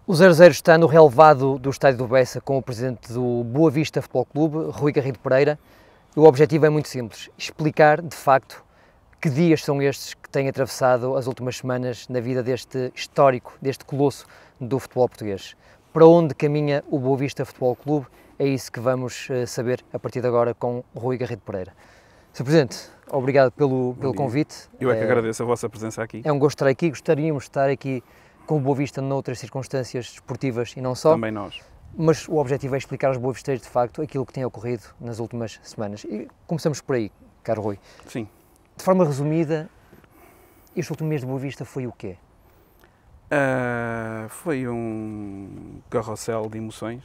O 0-0 está no relevado do estádio do Bessa com o presidente do Boa Vista Futebol Clube, Rui Garrido Pereira. O objetivo é muito simples, explicar de facto que dias são estes que têm atravessado as últimas semanas na vida deste histórico, deste colosso do futebol português. Para onde caminha o Boa Vista Futebol Clube? É isso que vamos saber a partir de agora com Rui Garrido Pereira. Sr. Presidente, obrigado pelo convite. Eu é que agradeço a vossa presença aqui. É um gosto estar aqui, gostaríamos de estar aqui com o Boa Vista noutras circunstâncias desportivas e não só. Também nós. Mas o objetivo é explicar aos boavisteiros de facto aquilo que tem ocorrido nas últimas semanas. E começamos por aí, caro Rui. Sim. De forma resumida, este último mês de Boa Vista foi o quê? Foi um carrossel de emoções,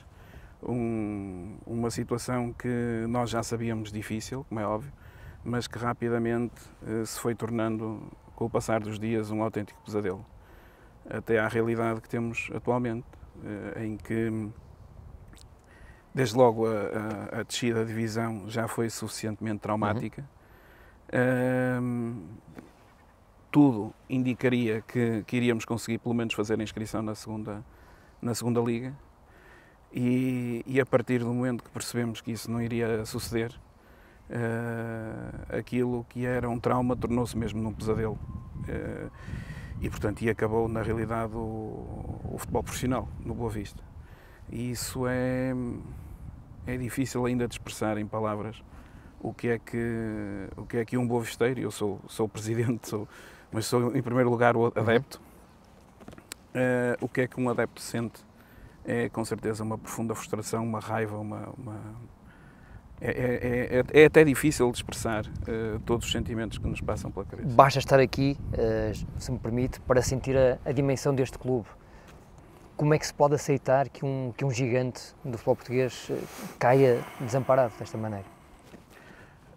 uma situação que nós já sabíamos difícil, como é óbvio, mas que rapidamente se foi tornando, com o passar dos dias, um autêntico pesadelo. Até à realidade que temos atualmente, em que, desde logo, a descida da divisão já foi suficientemente traumática. Tudo indicaria que iríamos conseguir pelo menos fazer a inscrição na segunda liga e a partir do momento que percebemos que isso não iria suceder, aquilo que era um trauma tornou-se mesmo num pesadelo. E, portanto, acabou, na realidade, o futebol profissional no Boa Vista. E isso é difícil ainda de expressar em palavras o que é que um boavisteiro, eu sou o presidente, mas sou, em primeiro lugar, o adepto. O que é que um adepto sente é, com certeza, uma profunda frustração, uma raiva, é até difícil de expressar todos os sentimentos que nos passam pela cabeça. Basta estar aqui, se me permite, para sentir a dimensão deste clube. Como é que se pode aceitar que um gigante do futebol português caia desamparado desta maneira?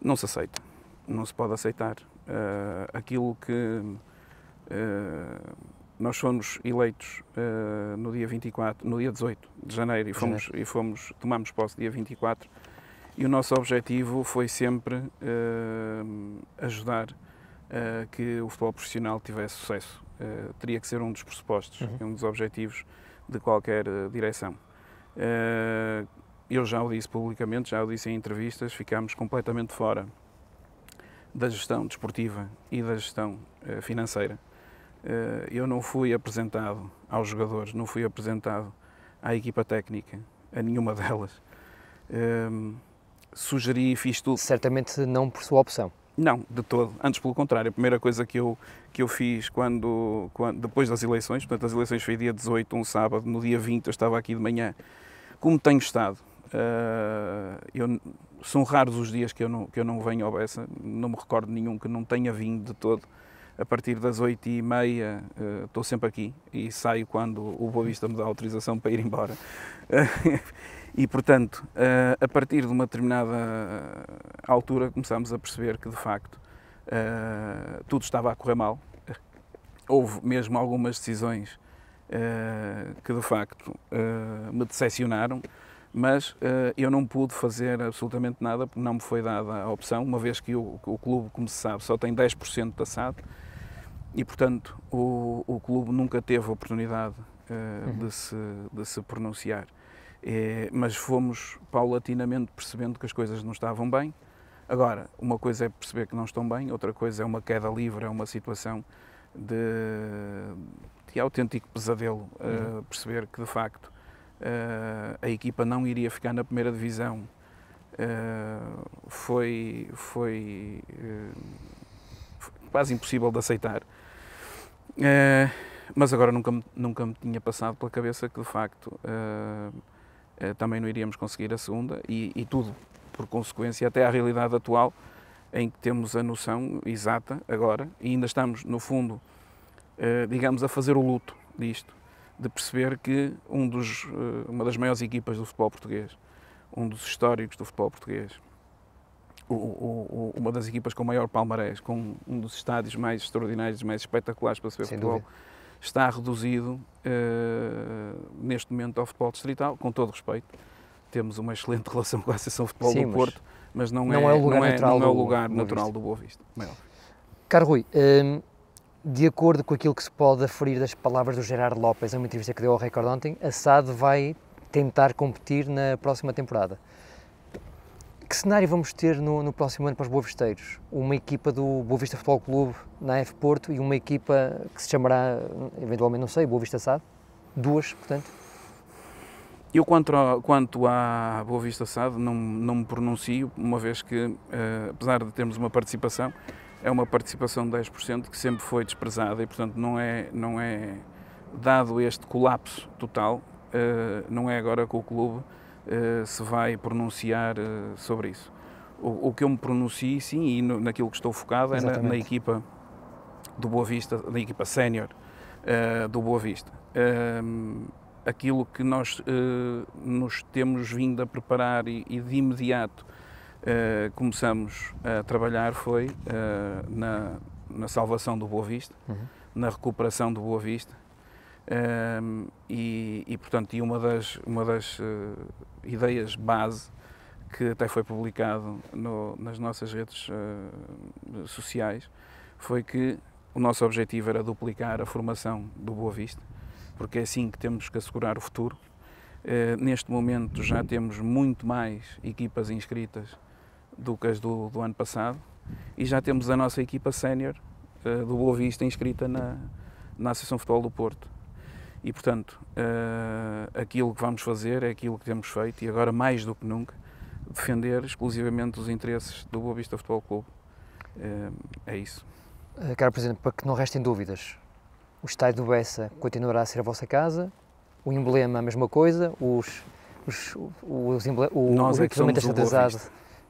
Não se aceita. Não se pode aceitar. Aquilo que nós fomos eleitos no dia 24, no dia 18 de janeiro e tomámos posse dia 24. E o nosso objetivo foi sempre ajudar a que o futebol profissional tivesse sucesso. Teria que ser um dos pressupostos, um dos objetivos de qualquer direção. Eu já o disse publicamente, já o disse em entrevistas, ficámos completamente fora da gestão desportiva e da gestão financeira. Eu não fui apresentado aos jogadores, não fui apresentado à equipa técnica, a nenhuma delas. Sugeri e fiz tudo. Certamente não por sua opção. Não, de todo. Antes, pelo contrário. A primeira coisa que eu fiz depois das eleições, portanto, as eleições foi dia 18, um sábado, no dia 20 eu estava aqui de manhã, como tenho estado. São raros os dias que eu não venho ao Bessa, não me recordo nenhum que não tenha vindo de todo. A partir das 8h30 estou sempre aqui e saio quando o Boa Vista me dá autorização para ir embora. E, portanto, a partir de uma determinada altura começámos a perceber que, de facto, tudo estava a correr mal. Houve mesmo algumas decisões que, de facto, me decepcionaram, mas eu não pude fazer absolutamente nada porque não me foi dada a opção, uma vez que o clube, como se sabe, só tem 10% da SAD e, portanto, o clube nunca teve a oportunidade de se pronunciar. Mas fomos paulatinamente percebendo que as coisas não estavam bem. Agora, uma coisa é perceber que não estão bem, outra coisa é uma queda livre, é uma situação de autêntico pesadelo. Perceber que, de facto, a equipa não iria ficar na primeira divisão foi quase impossível de aceitar. Mas agora nunca me tinha passado pela cabeça que, de facto, também não iríamos conseguir a segunda e tudo por consequência até à realidade atual em que temos a noção exata agora e ainda estamos no fundo digamos a fazer o luto disto, de perceber que uma das maiores equipas do futebol português, um dos históricos do futebol português, uma das equipas com maior palmarés, com um dos estádios mais extraordinários, mais espetaculares para se ver futebol, está reduzido neste momento ao futebol distrital, com todo respeito. Temos uma excelente relação com a Associação de Futebol do Porto, mas não é o lugar natural do Boa Vista. Caro Rui, De acordo com aquilo que se pode aferir das palavras do Gerard Lopes, em uma entrevista que deu ao Record ontem, a SAD vai tentar competir na próxima temporada. Que cenário vamos ter no próximo ano para os boavisteiros? Uma equipa do Boa Vista Futebol Clube na AF Porto e uma equipa que se chamará, eventualmente, não sei, Boa Vista SAD? Duas, portanto? Eu, quanto à Boa Vista SAD, não me pronuncio, uma vez que, apesar de termos uma participação, é uma participação de 10% que sempre foi desprezada e, portanto, não é dado este colapso total, não é agora que o clube se vai pronunciar sobre isso. O que eu me pronuncio, sim, e naquilo que estou focado é na equipa do Boa Vista, na equipa sénior do Boa Vista. Aquilo que nós nos temos vindo a preparar e de imediato começamos a trabalhar foi na salvação do Boa Vista, na recuperação do Boa Vista. Portanto, uma das ideias base que até foi publicado nas nossas redes sociais foi que o nosso objetivo era duplicar a formação do Boa Vista, porque é assim que temos que assegurar o futuro. Neste momento já temos muito mais equipas inscritas do que as do ano passado e já temos a nossa equipa sénior do Boa Vista inscrita na Associação de Futebol do Porto. E, portanto, aquilo que vamos fazer é aquilo que temos feito e agora, mais do que nunca, defender exclusivamente os interesses do Boa Vista Futebol Clube. É isso. Caro Presidente, para que não restem dúvidas, o estádio do Bessa continuará a ser a vossa casa, o emblema a mesma coisa, o equipamento estatalizado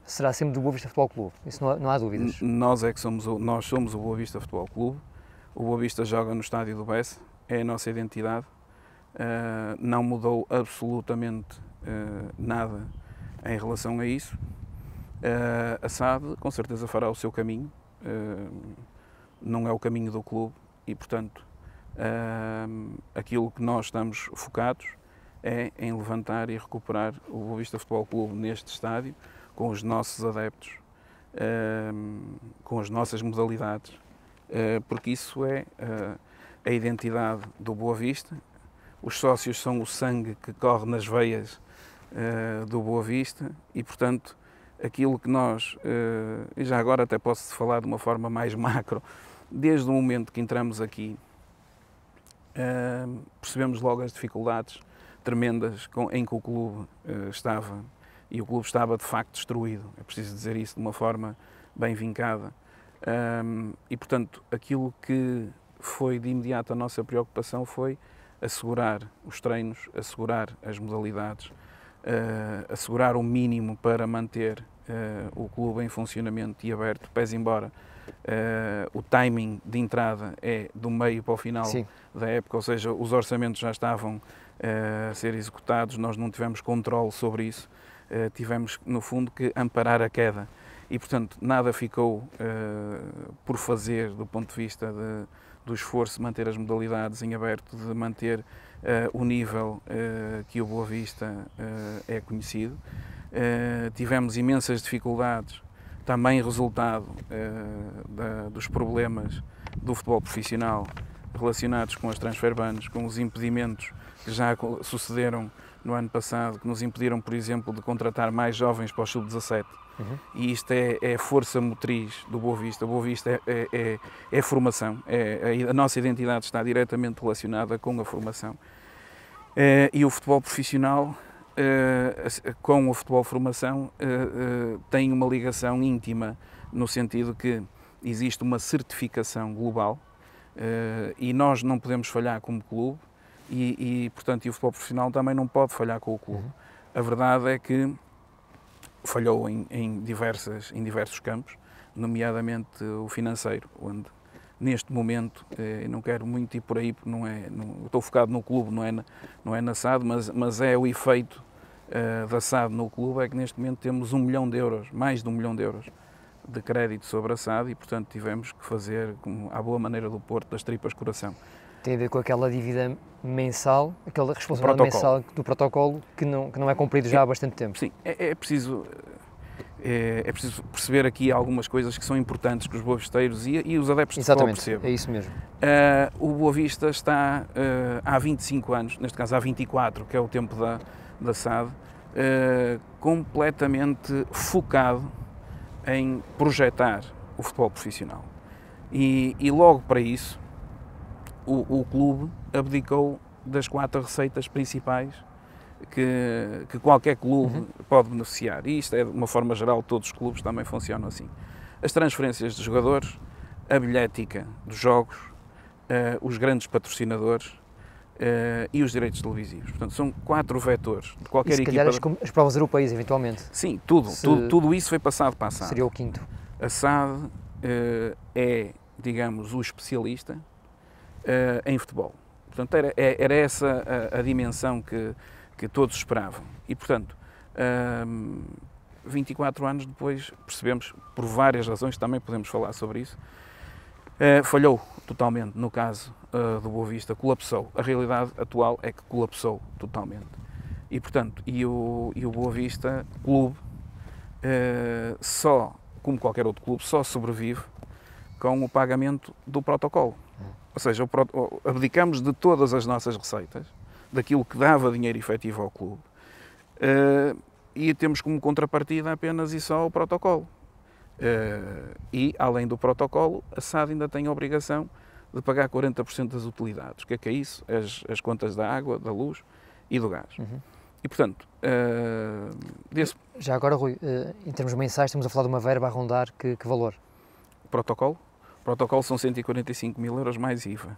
será sempre do Boa Vista Futebol Clube, isso não há dúvidas. Nós somos o Boa Vista Futebol Clube, o Boa Vista joga no estádio do Bessa, é a nossa identidade, não mudou absolutamente nada em relação a isso. A SAD com certeza fará o seu caminho, não é o caminho do clube e, portanto, aquilo que nós estamos focados é em levantar e recuperar o Boa Vista Futebol Clube neste estádio, com os nossos adeptos, com as nossas modalidades, porque isso é a identidade do Boa Vista. Os sócios são o sangue que corre nas veias do Boa Vista e, portanto, aquilo que nós, e já agora até posso falar de uma forma mais macro, desde o momento que entramos aqui, percebemos logo as dificuldades tremendas em que o clube estava, e o clube estava de facto destruído, é preciso dizer isso de uma forma bem vincada, e portanto aquilo que foi de imediato a nossa preocupação foi assegurar os treinos, assegurar as modalidades, assegurar o mínimo para manter o clube em funcionamento e aberto, pese embora o timing de entrada é do meio para o final da época, ou seja, os orçamentos já estavam a ser executados, nós não tivemos controle sobre isso, tivemos no fundo que amparar a queda e, portanto, nada ficou por fazer do ponto de vista do esforço de manter as modalidades em aberto, de manter o nível que o Boa Vista é conhecido. Tivemos imensas dificuldades, também resultado dos problemas do futebol profissional relacionados com as transfer bans, com os impedimentos que já sucederam no ano passado, que nos impediram, por exemplo, de contratar mais jovens para o sub-17. E isto é a força motriz do Boa Vista. O Boa Vista é formação, a nossa identidade está diretamente relacionada com a formação. E o futebol profissional, com o futebol formação, tem uma ligação íntima, no sentido que existe uma certificação global e nós não podemos falhar como clube portanto, o futebol profissional também não pode falhar com o clube. A verdade é que falhou em diversos campos, nomeadamente o financeiro, onde neste momento, não quero muito ir por aí, porque estou focado no clube, não é na SAD, mas é o efeito da SAD no clube, é que neste momento temos 1 milhão de euros, mais de 1 milhão de euros de crédito sobre a SAD e, portanto, tivemos que fazer, à boa maneira do Porto, das tripas coração. Tem a ver com aquela dívida mensal, aquela responsabilidade mensal do protocolo que não é cumprido já há bastante tempo. Sim, é preciso... É preciso perceber aqui algumas coisas que são importantes que os boavisteiros e os adeptos de futebol Exatamente, percebam. é isso mesmo. O Boa Vista está há 25 anos, neste caso há 24, que é o tempo da SAD, completamente focado em projetar o futebol profissional. E logo para isso, o clube abdicou das 4 receitas principais que qualquer clube pode beneficiar. E isto é, de uma forma geral, todos os clubes também funcionam assim. As transferências de jogadores, a bilhética dos jogos, os grandes patrocinadores e os direitos televisivos. Portanto, são 4 vetores de qualquer equipa. E se calhar as provas europeias, eventualmente. Sim, tudo isso foi passado para a SAD. Seria o 5º. A SAD é, digamos, o especialista em futebol. Portanto, era essa a dimensão que todos esperavam. E, portanto, 24 anos depois, percebemos, por várias razões, também podemos falar sobre isso, falhou totalmente no caso do Boa Vista, colapsou. A realidade atual é que colapsou totalmente. E, portanto, o Boa Vista, clube, só, como qualquer outro clube, só sobrevive com o pagamento do protocolo. Ou seja, abdicamos de todas as nossas receitas, daquilo que dava dinheiro efetivo ao clube, e temos como contrapartida apenas e só o protocolo. E, além do protocolo, a SAD ainda tem a obrigação de pagar 40% das utilidades. O que é isso? As contas da água, da luz e do gás. E, portanto, Já agora, Rui, em termos mensais, estamos a falar de uma verba a rondar que valor? Protocolo? O protocolo são 145 mil euros mais IVA.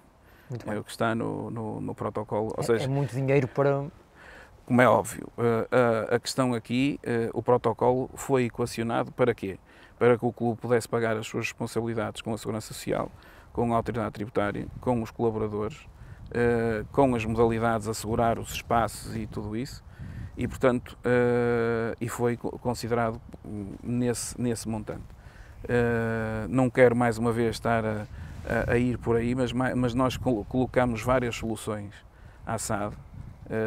Muito bem. É o que está no protocolo. Ou seja, é muito dinheiro para... Como é óbvio, a questão aqui, o protocolo foi equacionado para quê? Para que o clube pudesse pagar as suas responsabilidades com a Segurança Social, com a Autoridade Tributária, com os colaboradores, com as modalidades, assegurar os espaços e tudo isso, e portanto, e foi considerado nesse montante. Não quero mais uma vez estar a ir por aí, mas nós colocamos várias soluções à SAD,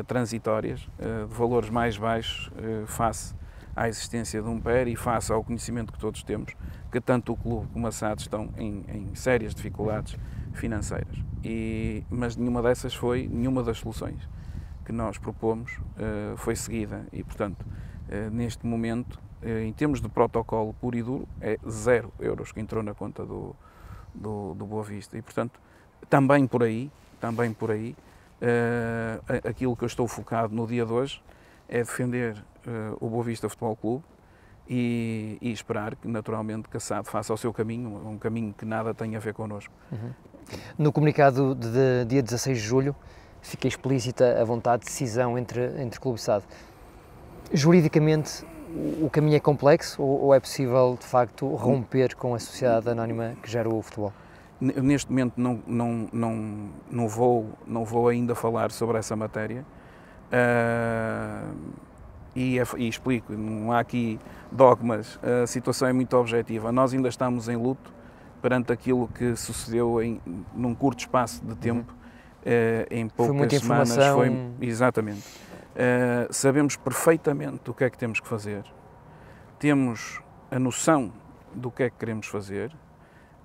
transitórias, de valores mais baixos face à existência de um PER e face ao conhecimento que todos temos, que tanto o clube como a SAD estão em sérias dificuldades financeiras. Mas nenhuma das soluções que nós propomos foi seguida e, portanto, neste momento, em termos de protocolo puro e duro, é 0 euros que entrou na conta do Boa Vista. E, portanto, também por aí, aquilo que eu estou focado no dia de hoje é defender o Boa Vista Futebol Clube e esperar que, naturalmente, que a SAD faça o seu caminho, um caminho que nada tem a ver connosco. No comunicado de dia 16 de julho fica explícita a vontade de decisão entre clube e SAD. Juridicamente, o caminho é complexo ou é possível, de facto, romper com a sociedade anónima que gera o futebol? Neste momento não vou ainda falar sobre essa matéria e explico, não há aqui dogmas, a situação é muito objetiva. Nós ainda estamos em luto perante aquilo que sucedeu num curto espaço de tempo, em poucas semanas. Exatamente. Sabemos perfeitamente o que é que temos que fazer, temos a noção do que é que queremos fazer,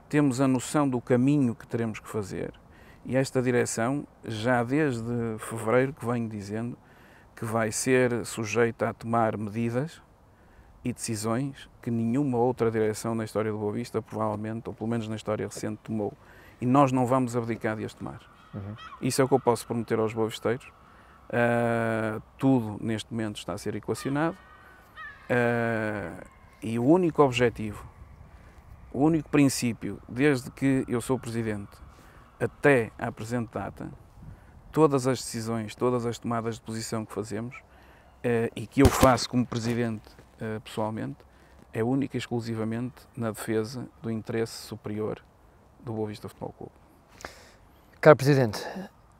temos a noção do caminho que teremos que fazer e esta direção, já desde fevereiro que venho dizendo que vai ser sujeita a tomar medidas e decisões que nenhuma outra direção na história do Boa Vista, provavelmente, ou pelo menos na história recente, tomou. E nós não vamos abdicar de as tomar. Isso é o que eu posso prometer aos boavisteiros. Tudo neste momento está a ser equacionado e o único objetivo, o único princípio, desde que eu sou Presidente até à presente data, todas as decisões, todas as tomadas de posição que fazemos e que eu faço como Presidente pessoalmente, é única e exclusivamente na defesa do interesse superior do Boa Vista Futebol Clube. Caro Presidente,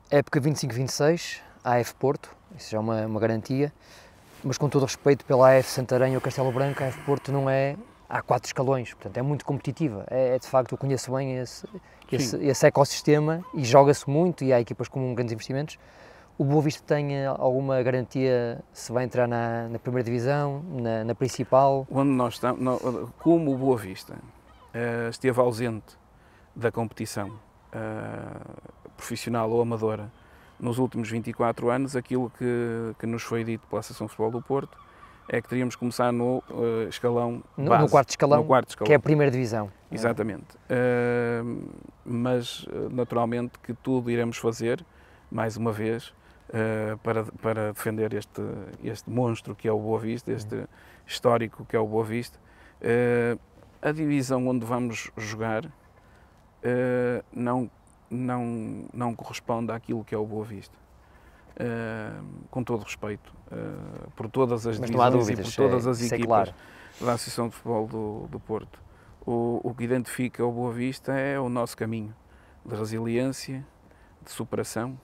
época 25-26, AF Porto, isso já é uma garantia, mas com todo o respeito pela AF Santarém ou Castelo Branco, a AF Porto não é... Há 4 escalões, portanto é muito competitiva, de facto eu conheço bem esse ecossistema e joga-se muito e há equipas com grandes investimentos. O Boa Vista tem alguma garantia se vai entrar na primeira divisão, na principal? Onde nós estamos, como o Boa Vista esteve ausente da competição profissional ou amadora nos últimos 24 anos, aquilo que nos foi dito pela Associação de Futebol do Porto é que teríamos que começar no escalão base. No quarto escalão, que é a primeira divisão. Exatamente. Mas, naturalmente, que tudo iremos fazer, mais uma vez, para defender este monstro que é o Boa Vista, este histórico que é o Boa Vista. A divisão onde vamos jogar não corresponde àquilo que é o Boa Vista. Com todo respeito por todas as divisões dúvidas, e por todas as equipas da Associação de Futebol do Porto. O que identifica o Boa Vista é o nosso caminho de resiliência, de superação.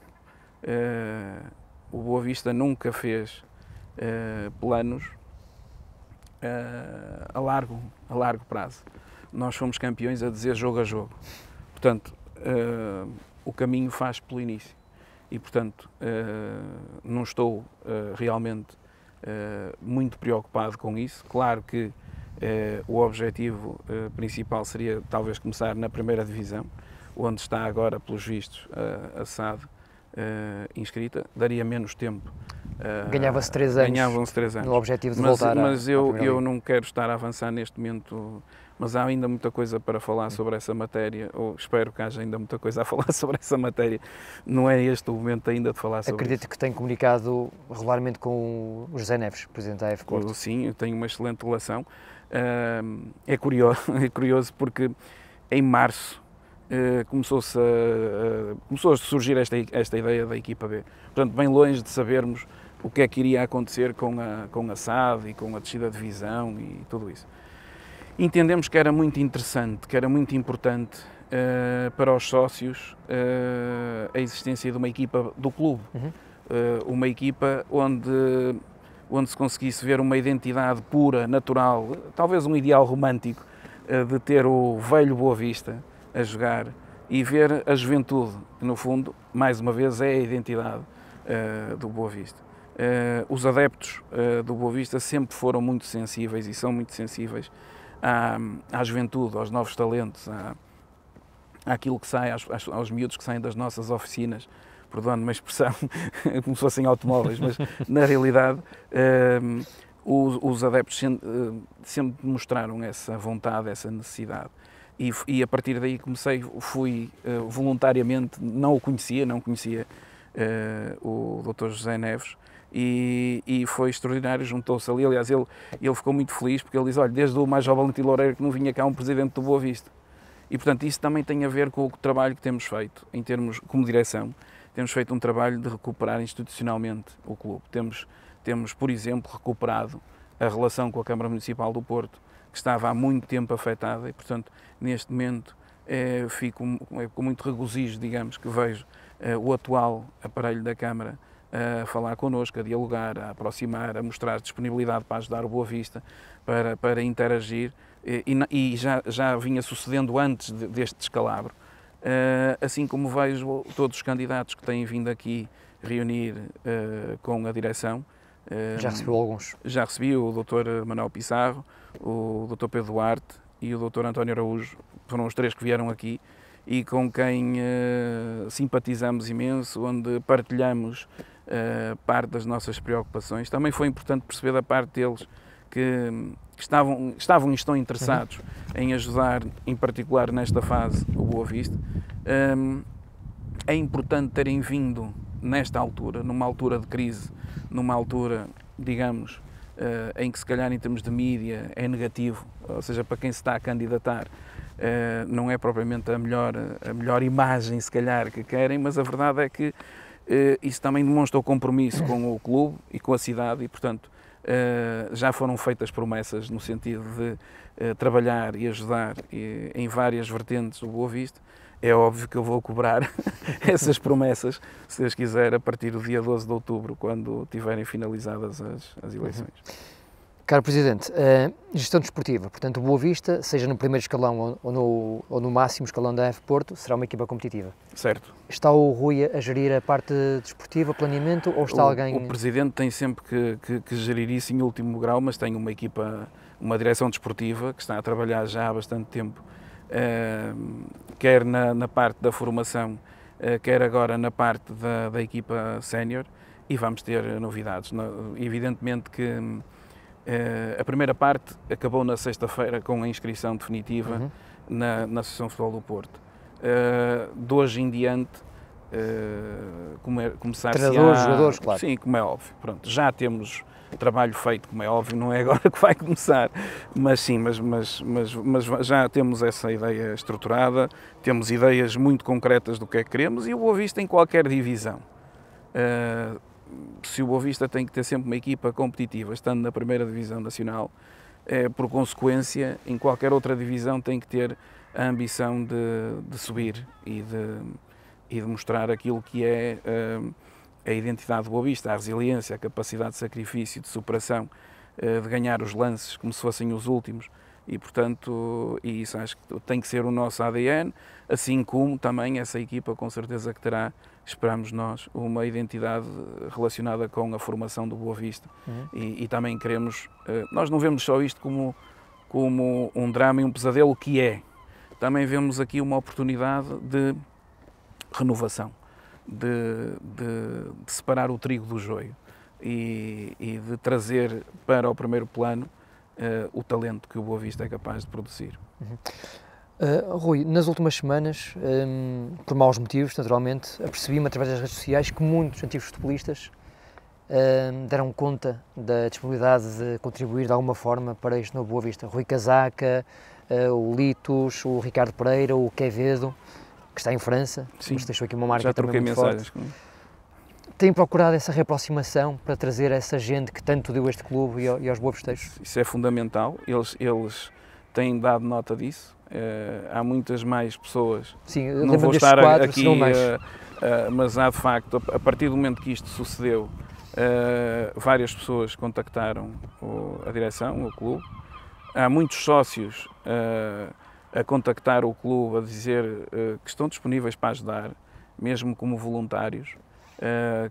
O Boa Vista nunca fez planos a largo prazo. Nós fomos campeões a dizer jogo a jogo. Portanto, o caminho faz pelo início. E, portanto, não estou realmente muito preocupado com isso. Claro que o objetivo principal seria talvez começar na primeira divisão, onde está agora, pelos vistos, a SAD inscrita. Daria menos tempo. Ganhava-se 3 anos. Ganhavam-se 3 anos. No objetivo de voltar mas eu não quero estar a avançar neste momento. Mas há ainda muita coisa para falar sobre essa matéria, ou espero que haja ainda muita coisa a falar sobre essa matéria. Não é este o momento ainda de falar sobre Acredito isso. que tem comunicado regularmente com o José Neves, Presidente da AF Porto. Sim, eu tenho uma excelente relação. É curioso porque em março começou a surgir esta ideia da equipa B. Portanto, bem longe de sabermos o que é que iria acontecer com a SAD e com a descida de divisão e tudo isso. Entendemos que era muito interessante, que era muito importante para os sócios a existência de uma equipa do clube. Uma equipa onde se conseguisse ver uma identidade pura, natural, talvez um ideal romântico de ter o velho Boa Vista a jogar e ver a juventude, que no fundo, mais uma vez, é a identidade do Boa Vista. Os adeptos do Boa Vista sempre foram muito sensíveis e são muito sensíveis à juventude, aos novos talentos, àquilo que sai, aos miúdos que saem das nossas oficinas, perdoando uma expressão, como se fossem automóveis, mas na realidade os adeptos sempre mostraram essa vontade, essa necessidade. E a partir daí fui voluntariamente, não conhecia o Dr. José Neves, e foi extraordinário, juntou-se ali. Aliás, ele ficou muito feliz porque ele diz: olha, desde o Major Valentim Loureiro que não vinha cá um presidente do Boa Vista. E, portanto, isso também tem a ver com o trabalho que temos feito, em termos, como direção, temos feito um trabalho de recuperar institucionalmente o clube. Temos, por exemplo, recuperado a relação com a Câmara Municipal do Porto, que estava há muito tempo afetada e, portanto, neste momento fico com muito regozijo, digamos, que vejo o atual aparelho da Câmara a falar connosco, a dialogar, a aproximar, a mostrar disponibilidade para ajudar o Boa Vista, para interagir, e já vinha sucedendo antes deste descalabro. Assim como vejo todos os candidatos que têm vindo aqui reunir com a direção. Já recebeu alguns? Já recebi o Dr. Manuel Pissarro, o Dr. Pedro Duarte e o Dr. António Araújo, foram os 3 que vieram aqui e com quem simpatizamos imenso, onde partilhamos parte das nossas preocupações. Também foi importante perceber da parte deles que estavam e estão interessados em ajudar, em particular nesta fase, o Boa Vista. É importante terem vindo nesta altura, numa altura de crise, numa altura, digamos, em que se calhar em termos de mídia é negativo, ou seja, para quem se está a candidatar, não é propriamente a melhor imagem, se calhar, que querem, mas a verdade é que isso também demonstra o compromisso com o clube e com a cidade e, portanto, já foram feitas promessas no sentido de trabalhar e ajudar em várias vertentes o Boa Vista. É óbvio que eu vou cobrar essas promessas, se Deus quiser, a partir do dia 12 de outubro, quando tiverem finalizadas as eleições. Caro Presidente, gestão desportiva, portanto o Boa Vista, seja no primeiro escalão ou no máximo escalão da AF Porto, será uma equipa competitiva. Certo. Está o Rui a gerir a parte desportiva, planeamento, ou está alguém... O Presidente tem sempre que gerir isso em último grau, mas tem uma equipa, uma direção desportiva que está a trabalhar já há bastante tempo, quer na parte da formação, quer agora na parte da equipa sénior, e vamos ter novidades. Evidentemente que a primeira parte acabou na sexta-feira com a inscrição definitiva na Associação de Futebol do Porto. De hoje em diante, começar-se Treinadores, jogadores, claro. Sim, como é óbvio. Pronto, já temos trabalho feito, como é óbvio, não é agora que vai começar, mas sim, mas já temos essa ideia estruturada, temos ideias muito concretas do que é que queremos, e o Boa Vista em qualquer divisão. Se o Boa Vista tem que ter sempre uma equipa competitiva, estando na primeira divisão nacional, por consequência, em qualquer outra divisão tem que ter a ambição de subir e de mostrar aquilo que é a identidade do Boa Vista, a resiliência, a capacidade de sacrifício, de superação, de ganhar os lances como se fossem os últimos, e portanto, isso acho que tem que ser o nosso ADN, assim como também essa equipa com certeza que terá, esperamos nós, uma identidade relacionada com a formação do Boa Vista. E também queremos, nós não vemos só isto como um drama e um pesadelo, que é, também vemos aqui uma oportunidade de renovação, de separar o trigo do joio e de trazer para o primeiro plano o talento que o Boa Vista é capaz de produzir. Rui, nas últimas semanas, por maus motivos, naturalmente, apercebi-me através das redes sociais que muitos antigos futebolistas deram conta da disponibilidade de contribuir de alguma forma para este novo Boa Vista. Rui Casaca, o Litos, o Ricardo Pereira, o Quevedo, que está em França, mas deixou aqui uma marca já também muito forte. Têm procurado essa reaproximação para trazer essa gente que tanto deu a este clube e aos boavisteiros? Isso é fundamental, eles têm dado nota disso. Há muitas mais pessoas, sim, não vou estar aqui, mas há de facto, a partir do momento que isto sucedeu, várias pessoas contactaram a direção, o clube. Há muitos sócios a contactar o clube, a dizer que estão disponíveis para ajudar, mesmo como voluntários,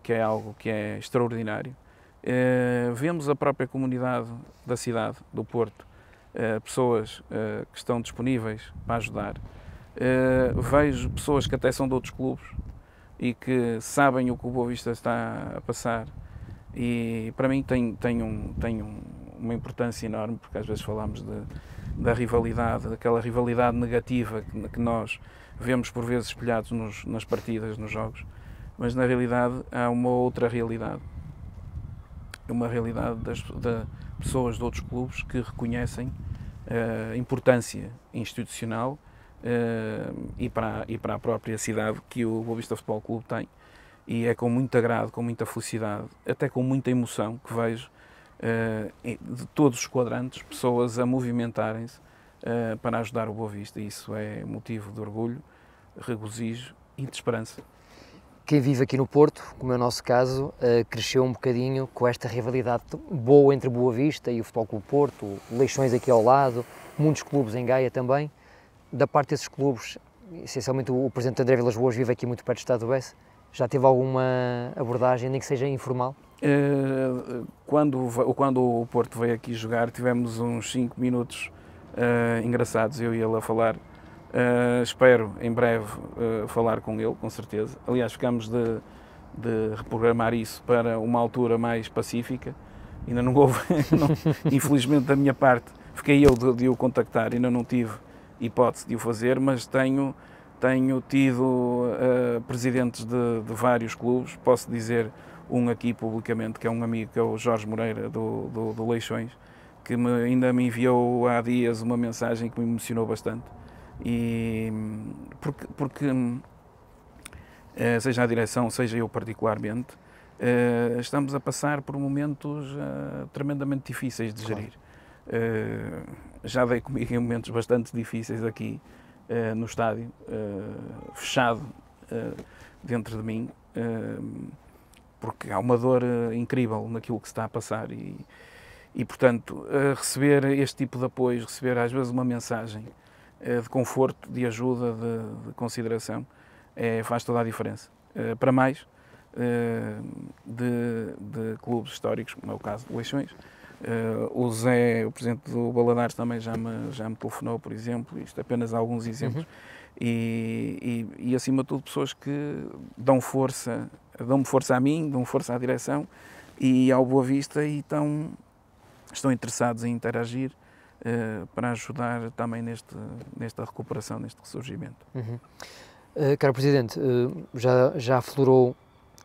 que é algo que é extraordinário. Vemos a própria comunidade da cidade, do Porto, pessoas que estão disponíveis para ajudar. Vejo pessoas que até são de outros clubes e que sabem o que o Boa Vista está a passar, e para mim tem uma importância enorme, porque às vezes falamos da rivalidade, daquela rivalidade negativa que nós vemos por vezes espelhados nas partidas, nos jogos, mas na realidade há uma outra realidade, uma realidade de pessoas de outros clubes que reconhecem a importância institucional e para a própria cidade que o Boa Vista Futebol Clube tem, e é com muito agrado, com muita felicidade, até com muita emoção, que vejo de todos os quadrantes pessoas a movimentarem-se para ajudar o Boa Vista. Isso é motivo de orgulho, regozijo e de esperança. Quem vive aqui no Porto, como é o nosso caso, cresceu um bocadinho com esta rivalidade boa entre o Boa Vista e o Futebol Clube Porto, Leixões aqui ao lado, muitos clubes em Gaia também. Da parte desses clubes, essencialmente o Presidente André Vilas Boas vive aqui muito perto do Estado do Bessa. Já teve alguma abordagem, nem que seja informal? Quando o Porto veio aqui jogar, tivemos uns 5 minutos engraçados, eu e ele a falar. Espero em breve falar com ele, com certeza. Aliás, ficamos de reprogramar isso para uma altura mais pacífica. Ainda não houve, infelizmente da minha parte, fiquei eu de o contactar, ainda não tive hipótese de o fazer, mas tenho tido presidentes de vários clubes. Posso dizer um aqui publicamente, que é um amigo, que é o Jorge Moreira, do Leixões, que ainda me enviou há dias uma mensagem que me emocionou bastante. E porque seja a direção, seja eu particularmente, estamos a passar por momentos tremendamente difíceis de gerir. Já dei comigo em momentos bastante difíceis aqui no estádio, fechado dentro de mim, porque há uma dor incrível naquilo que se está a passar, E, portanto, receber este tipo de apoio, receber às vezes uma mensagem de conforto, de ajuda, de consideração, faz toda a diferença. Para mais de clubes históricos, como é o caso do Leixões. O Zé, o presidente do Baladares, também já me telefonou, por exemplo, isto é apenas alguns exemplos. E acima de tudo, pessoas que dão-me força a mim, dão força à direção e ao Boa Vista e estão interessados em interagir para ajudar também nesta recuperação, neste ressurgimento. Caro Presidente, já aflorou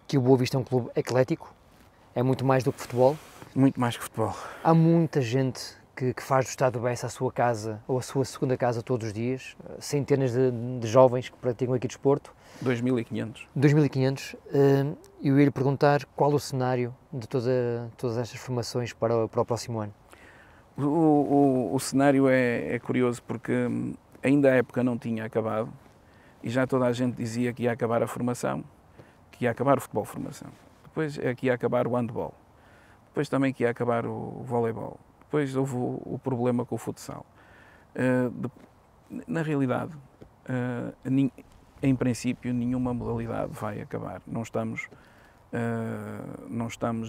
que o Boa Vista é um clube eclético, é muito mais do que futebol? Muito mais que futebol. Há muita gente que faz do Estádio do Bessa a sua casa ou a sua segunda casa todos os dias, centenas de jovens que praticam aqui desporto. 2.500. 2.500. Eu ia lhe perguntar qual o cenário de todas estas formações para o próximo ano. O cenário é curioso porque ainda a época não tinha acabado e já toda a gente dizia que ia acabar a formação, que ia acabar o futebol formação. Depois é que ia acabar o handball. Depois também que ia acabar o voleibol. Depois houve o problema com o futsal. Na realidade, em princípio, nenhuma modalidade vai acabar. Não estamos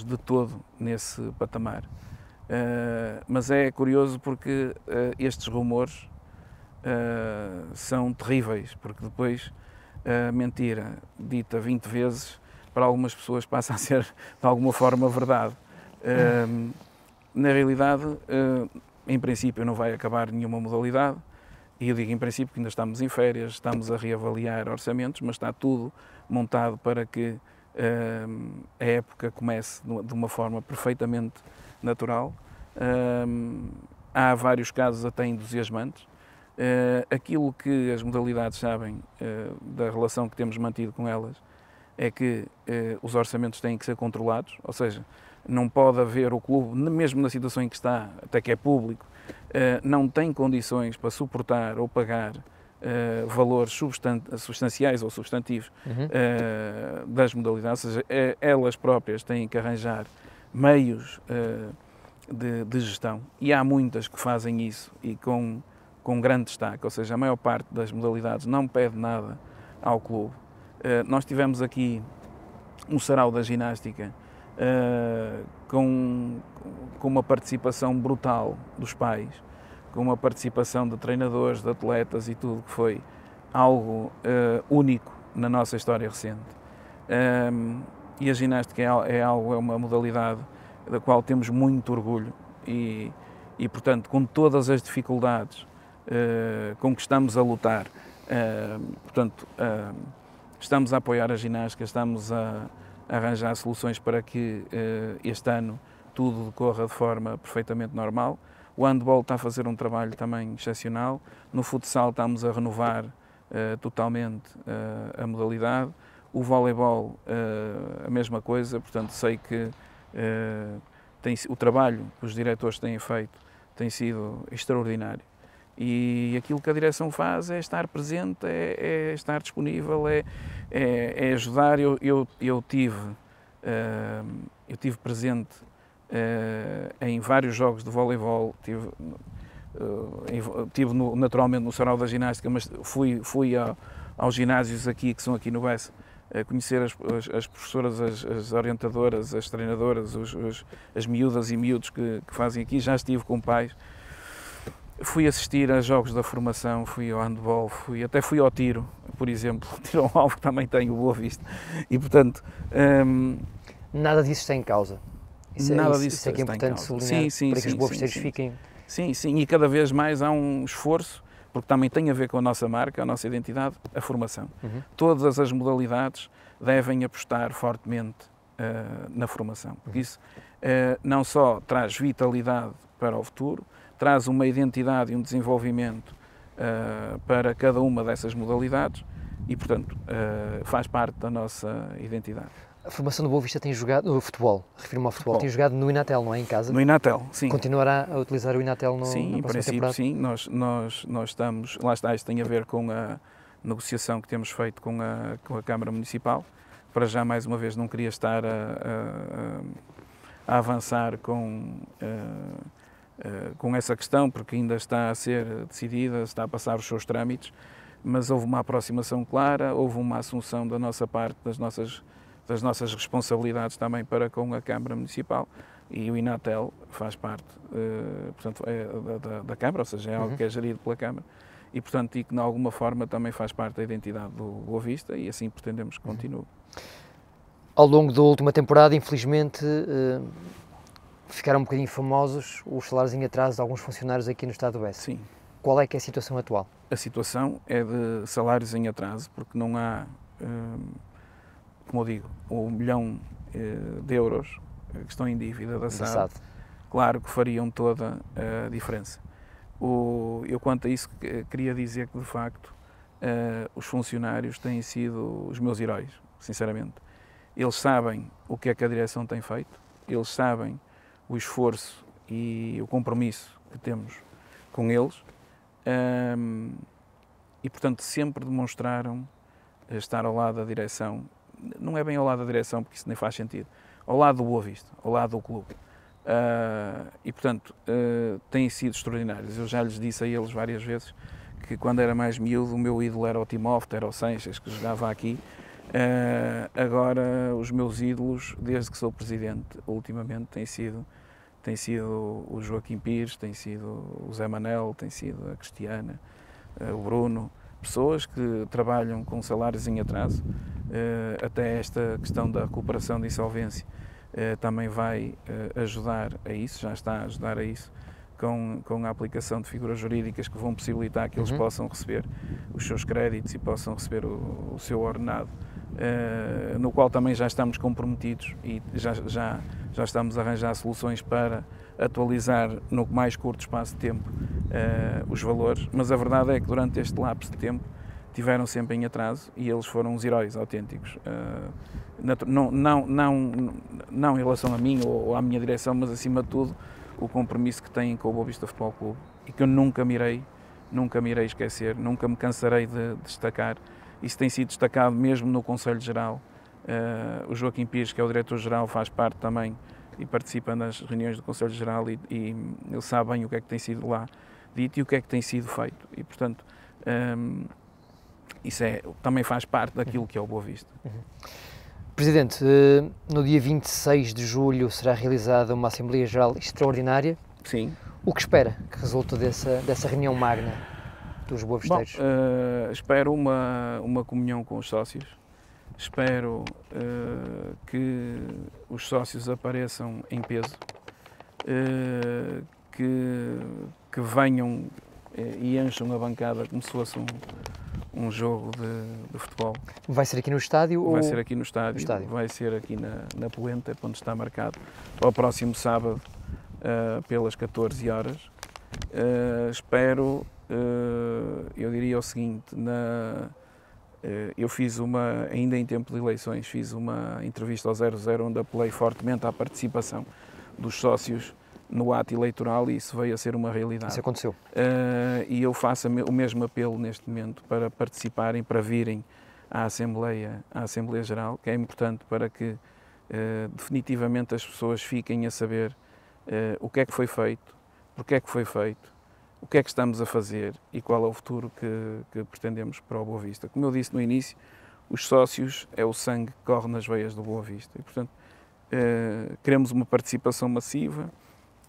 de todo nesse patamar. Mas é curioso porque estes rumores são terríveis, porque depois a mentira dita 20 vezes para algumas pessoas passa a ser de alguma forma verdade. Na realidade, em princípio não vai acabar nenhuma modalidade, e eu digo em princípio que ainda estamos em férias, estamos a reavaliar orçamentos, mas está tudo montado para que a época comece de uma forma perfeitamente natural. Há vários casos até entusiasmantes. Aquilo que as modalidades sabem da relação que temos mantido com elas é que os orçamentos têm que ser controlados, ou seja, não pode haver o clube, mesmo na situação em que está, até que é público, não tem condições para suportar ou pagar valores substanciais ou substantivos das modalidades, ou seja, elas próprias têm que arranjar meios de gestão, e há muitas que fazem isso e com grande destaque, ou seja, a maior parte das modalidades não pede nada ao clube. Nós tivemos aqui um sarau da ginástica com uma participação brutal dos pais, com uma participação de treinadores, de atletas e tudo, que foi algo único na nossa história recente. E a ginástica é uma modalidade da qual temos muito orgulho e portanto, com todas as dificuldades com que estamos a lutar, portanto, estamos a apoiar a ginástica, estamos a arranjar soluções para que este ano tudo decorra de forma perfeitamente normal. O handball está a fazer um trabalho também excepcional. No futsal estamos a renovar totalmente a modalidade. O voleibol, a mesma coisa, portanto sei que o trabalho que os diretores têm feito tem sido extraordinário. E aquilo que a direção faz é estar presente, é estar disponível, é ajudar. Eu tive presente em vários jogos de voleibol, tive naturalmente no sarau da ginástica, mas fui aos ginásios aqui, que são aqui no Bessa, a conhecer as professoras, as orientadoras, as treinadoras, as miúdas e miúdos que fazem aqui. Já estive com pais. Fui assistir a jogos da formação, fui ao handball, até fui ao tiro, por exemplo, tiro ao alvo, que também tenho Boa Vista. E, portanto... nada disso está em causa. Isso é que é importante sublinhar, para que os boavisteiros fiquem... Sim, e cada vez mais há um esforço, porque também tem a ver com a nossa marca, a nossa identidade, a formação. Todas as modalidades devem apostar fortemente na formação, porque isso não só traz vitalidade para o futuro, traz uma identidade e um desenvolvimento para cada uma dessas modalidades e, portanto, faz parte da nossa identidade. A formação do Boa Vista tem jogado, o futebol, refiro-me ao futebol, tem jogado no Inatel, não é? Em casa? No Inatel, sim. Continuará a utilizar o Inatel na próxima temporada? Sim, em princípio sim, nós estamos, lá está, isto tem a ver com a negociação que temos feito com a Câmara Municipal. Para já, mais uma vez, não queria estar a avançar com essa questão, porque ainda está a ser decidida, está a passar os seus trâmites, mas houve uma aproximação clara, houve uma assunção da nossa parte, das nossas responsabilidades também para com a Câmara Municipal, e o Inatel faz parte, portanto, da Câmara, ou seja, é algo que é gerido pela Câmara, e portanto, e que de alguma forma também faz parte da identidade do Boa Vista, e assim pretendemos que continue. Ao longo da última temporada, infelizmente, ficaram um bocadinho famosos os salários em atraso de alguns funcionários aqui no Estado do Bessa. Sim. Qual é que é a situação atual? A situação é de salários em atraso, porque não há, como eu digo, 1 milhão de euros que estão em dívida da SAD. Claro que fariam toda a diferença. Eu, quanto a isso, queria dizer que, de facto, os funcionários têm sido os meus heróis, sinceramente. Eles sabem o que é que a direção tem feito, eles sabem o esforço e o compromisso que temos com eles, e, portanto, sempre demonstraram estar ao lado da direção. Não é bem ao lado da direção, porque isso nem faz sentido, ao lado do Boa Vista, ao lado do clube. E, portanto, têm sido extraordinários. Eu já lhes disse a eles várias vezes que, quando era mais miúdo, o meu ídolo era o Timóteo, era o Sanches, que jogava aqui. Agora, os meus ídolos, desde que sou presidente, ultimamente, têm sido o Joaquim Pires, tem sido o Zé Manel, tem sido a Cristiana, o Bruno, pessoas que trabalham com salários em atraso. Até esta questão da recuperação de insolvência também vai ajudar a isso, já está a ajudar a isso, com a aplicação de figuras jurídicas que vão possibilitar que eles possam receber os seus créditos e possam receber o seu ordenado, no qual também já estamos comprometidos e já estamos a arranjar soluções para atualizar no mais curto espaço de tempo os valores, mas a verdade é que durante este lapso de tempo tiveram sempre em atraso e eles foram os heróis autênticos, não em relação a mim ou à minha direção, mas acima de tudo o compromisso que têm com o Boa Vista Futebol Clube e que eu nunca me irei esquecer, nunca me cansarei de destacar. Isso tem sido destacado mesmo no Conselho Geral. O Joaquim Pires, que é o Diretor-Geral, faz parte também e participa nas reuniões do Conselho Geral e ele sabe bem o que é que tem sido lá dito e o que é que tem sido feito. E, portanto, isso também faz parte daquilo que é o Boa Vista. Presidente, no dia 26 de julho será realizada uma Assembleia Geral extraordinária. Sim. O que espera que resulte dessa reunião magna dos boavisteiros? Bom, espero uma comunhão com os sócios. Espero que os sócios apareçam em peso, que venham e encham a bancada como se fosse um jogo de futebol. Vai ser aqui no estádio? Vai ser aqui no estádio, vai ser aqui na Polenta, onde está marcado, para o próximo sábado, pelas 14 horas. Espero, eu diria o seguinte, eu fiz ainda em tempo de eleições, fiz uma entrevista ao 00, onde apelei fortemente à participação dos sócios no ato eleitoral e isso veio a ser uma realidade. Isso aconteceu. E eu faço o mesmo apelo neste momento para participarem, para virem à Assembleia Geral, que é importante para que definitivamente as pessoas fiquem a saber o que é que foi feito, porque é que foi feito, o que é que estamos a fazer e qual é o futuro que pretendemos para o Boa Vista. Como eu disse no início, os sócios é o sangue que corre nas veias do Boa Vista e, portanto, queremos uma participação massiva,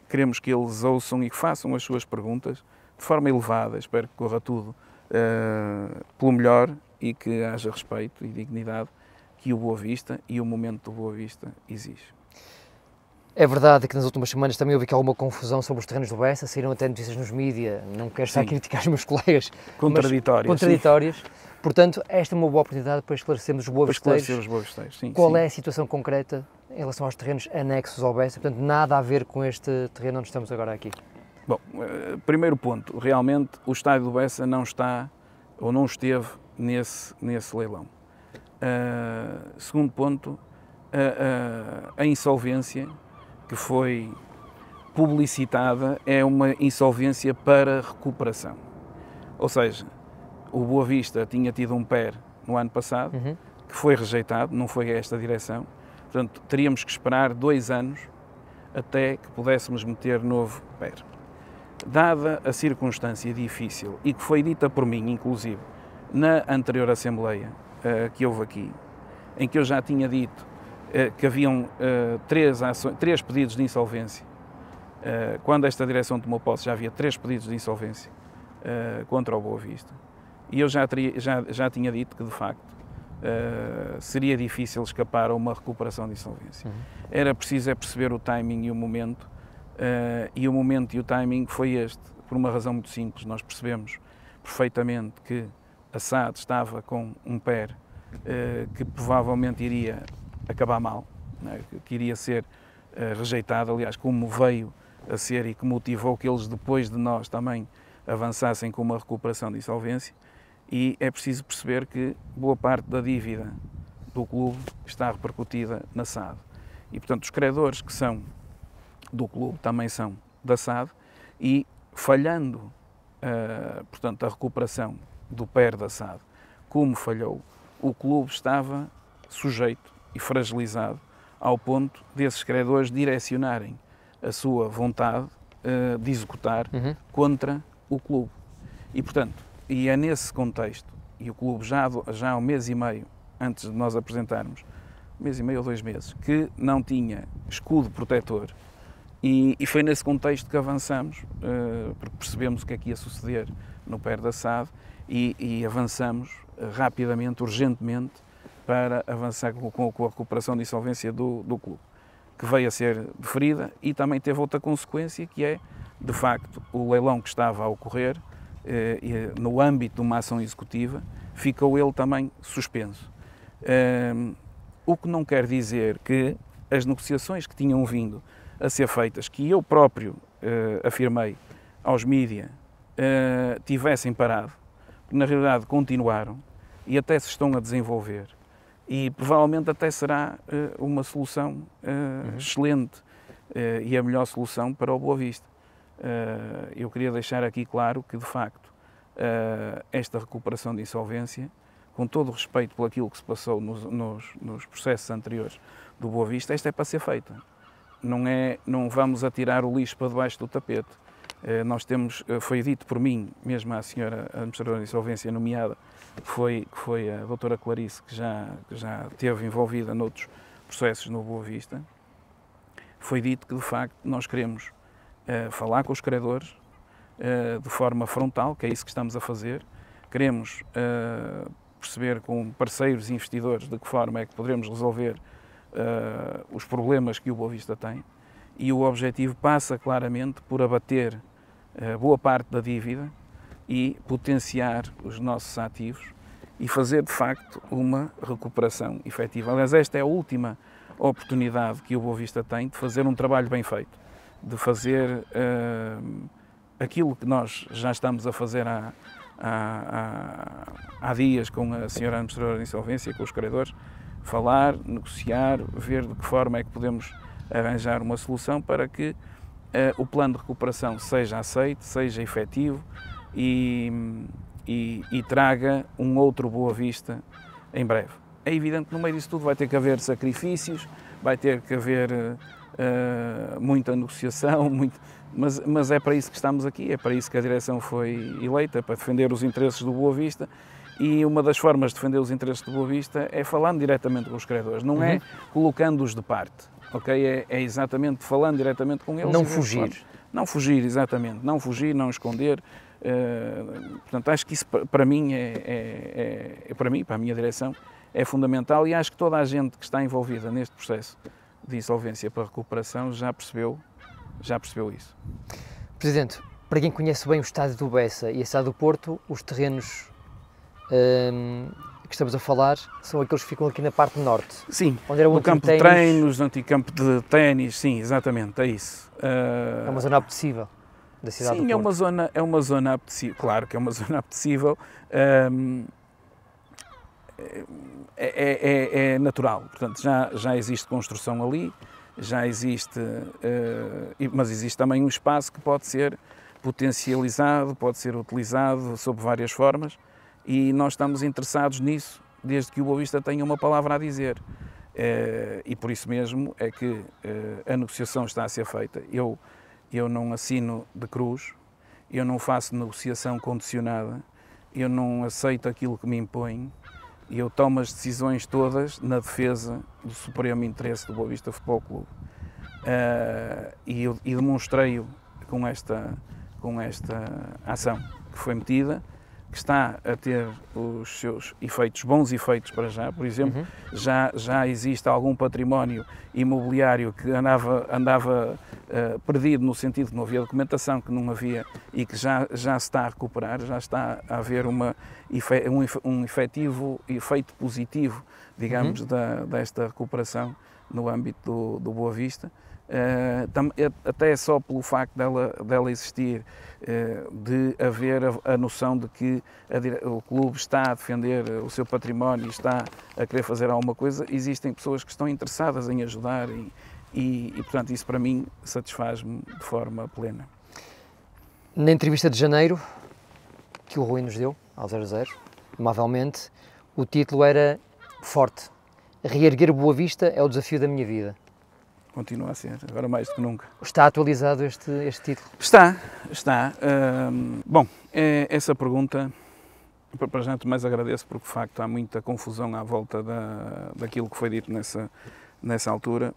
queremos que eles ouçam e que façam as suas perguntas de forma elevada. Espero que corra tudo pelo melhor e que haja respeito e dignidade que o Boa Vista e o momento do Boa Vista exige. É verdade que nas últimas semanas também houve aqui alguma confusão sobre os terrenos do Bessa, saíram até notícias nos mídias, não quero estar a criticar os meus colegas, contraditórias. Portanto, esta é uma boa oportunidade para esclarecermos os boavisteiros. Qual é a situação concreta em relação aos terrenos anexos ao Bessa? Portanto, nada a ver com este terreno onde estamos agora aqui. Bom, primeiro ponto, realmente o estádio do Bessa não está ou não esteve nesse leilão. Segundo ponto, a insolvência que foi publicitada é uma insolvência para recuperação. Ou seja, o Boa Vista tinha tido um PER no ano passado, que foi rejeitado, não foi esta direção. Portanto, teríamos que esperar 2 anos até que pudéssemos meter novo PER. Dada a circunstância difícil, e que foi dita por mim, inclusive, na anterior Assembleia que houve aqui, em que eu já tinha dito que haviam três pedidos de insolvência. Quando esta direção tomou posse, já havia 3 pedidos de insolvência contra o Boa Vista. E eu já tinha dito que, de facto, seria difícil escapar a uma recuperação de insolvência. Era preciso perceber o timing e o momento, e o momento e o timing foi este, por uma razão muito simples. Nós percebemos perfeitamente que a SAD estava com um PER que provavelmente iria acabar mal, né? Que iria ser rejeitado, aliás, como veio a ser e que motivou que eles, depois de nós, também avançassem com uma recuperação de insolvência. E é preciso perceber que boa parte da dívida do clube está repercutida na SAD. E, portanto, os credores que são do clube também são da SAD, e falhando, portanto, a recuperação do PER da SAD, como falhou, o clube estava sujeito e fragilizado ao ponto desses credores direcionarem a sua vontade de executar contra o clube. E, portanto, e é nesse contexto, e o clube já há um mês e meio, antes de nós apresentarmos, 1 mês e meio ou 2 meses, que não tinha escudo protetor, e foi nesse contexto que avançamos, porque percebemos o que é que ia suceder no PER da SAD, e avançamos rapidamente, urgentemente, para avançar com a recuperação de insolvência do clube, que veio a ser deferida, e também teve outra consequência, que é, de facto, o leilão que estava a ocorrer, no âmbito de uma ação executiva, ficou ele também suspenso. O que não quer dizer que as negociações que tinham vindo a ser feitas, que eu próprio afirmei aos mídia, tivessem parado, na realidade continuaram e até se estão a desenvolver, e provavelmente até será uma solução excelente e a melhor solução para o Boa Vista. Eu queria deixar aqui claro que, de facto, esta recuperação de insolvência, com todo o respeito por aquilo que se passou nos processos anteriores do Boa Vista, esta é para ser feita. Não vamos atirar o lixo para debaixo do tapete. Nós temos, foi dito por mim, mesmo à senhora administradora de insolvência nomeada, que foi a doutora Clarice, que já esteve envolvida noutros processos no Boa Vista, foi dito que, de facto, nós queremos falar com os credores de forma frontal, que é isso que estamos a fazer. Queremos perceber com parceiros e investidores de que forma é que poderemos resolver os problemas que o Boa Vista tem, e o objetivo passa claramente por abater boa parte da dívida e potenciar os nossos ativos e fazer, de facto, uma recuperação efetiva. Aliás, esta é a última oportunidade que o Boa Vista tem de fazer um trabalho bem feito, de fazer aquilo que nós já estamos a fazer há dias com a senhora administradora de insolvência, com os credores, falar, negociar, ver de que forma é que podemos arranjar uma solução para que o plano de recuperação seja aceito, seja efetivo e traga um outro Boa Vista em breve. É evidente que no meio disso tudo vai ter que haver sacrifícios, vai ter que haver muita negociação, mas é para isso que estamos aqui, é para isso que a direção foi eleita, para defender os interesses do Boa Vista, e uma das formas de defender os interesses do Boa Vista é falando diretamente com os credores, não é colocando-os de parte, ok? É exatamente falando diretamente com eles. Não fugir. Não fugir, exatamente, não fugir, não esconder. Portanto, acho que isso para mim, para a minha direção, é fundamental, e acho que toda a gente que está envolvida neste processo de insolvência para recuperação já percebeu isso. Presidente, para quem conhece bem o estádio do Bessa e a cidade do Porto, os terrenos que estamos a falar são aqueles que ficam aqui na parte norte. Sim, onde era o no campo de treinos, no antigo campo de ténis, sim, exatamente, é isso. É uma zona apetecível da cidade do Porto. Sim, é uma zona apetecível, claro que é uma zona apetecível, é natural, portanto já existe construção ali, já existe, mas existe também um espaço que pode ser potencializado, pode ser utilizado sob várias formas, e nós estamos interessados nisso, desde que o Boa Vista tenha uma palavra a dizer. E por isso mesmo é que a negociação está a ser feita. Eu não assino de cruz, eu não faço negociação condicionada, eu não aceito aquilo que me impõe, e eu tomo as decisões todas na defesa do supremo interesse do Boa Vista Futebol Clube. E demonstrei-o com esta ação que foi metida, que está a ter os seus efeitos, bons efeitos para já. Por exemplo, já existe algum património imobiliário que andava perdido, no sentido que não havia documentação, que não havia, e que já se está a recuperar, já está a haver um efetivo efeito positivo, digamos, desta recuperação no âmbito do Boa Vista. Até só pelo facto dela existir, de haver a noção de que o clube está a defender o seu património e está a querer fazer alguma coisa, existem pessoas que estão interessadas em ajudar e portanto, isso para mim satisfaz-me de forma plena. Na entrevista de janeiro, que o Rui nos deu, ao 0-0, amavelmente, o título era forte. Reerguer o Boa Vista é o desafio da minha vida. Continua a ser, agora mais do que nunca. Está atualizado este título? Está. Bom, essa pergunta, para já mais agradeço, porque de facto há muita confusão à volta daquilo que foi dito nessa altura.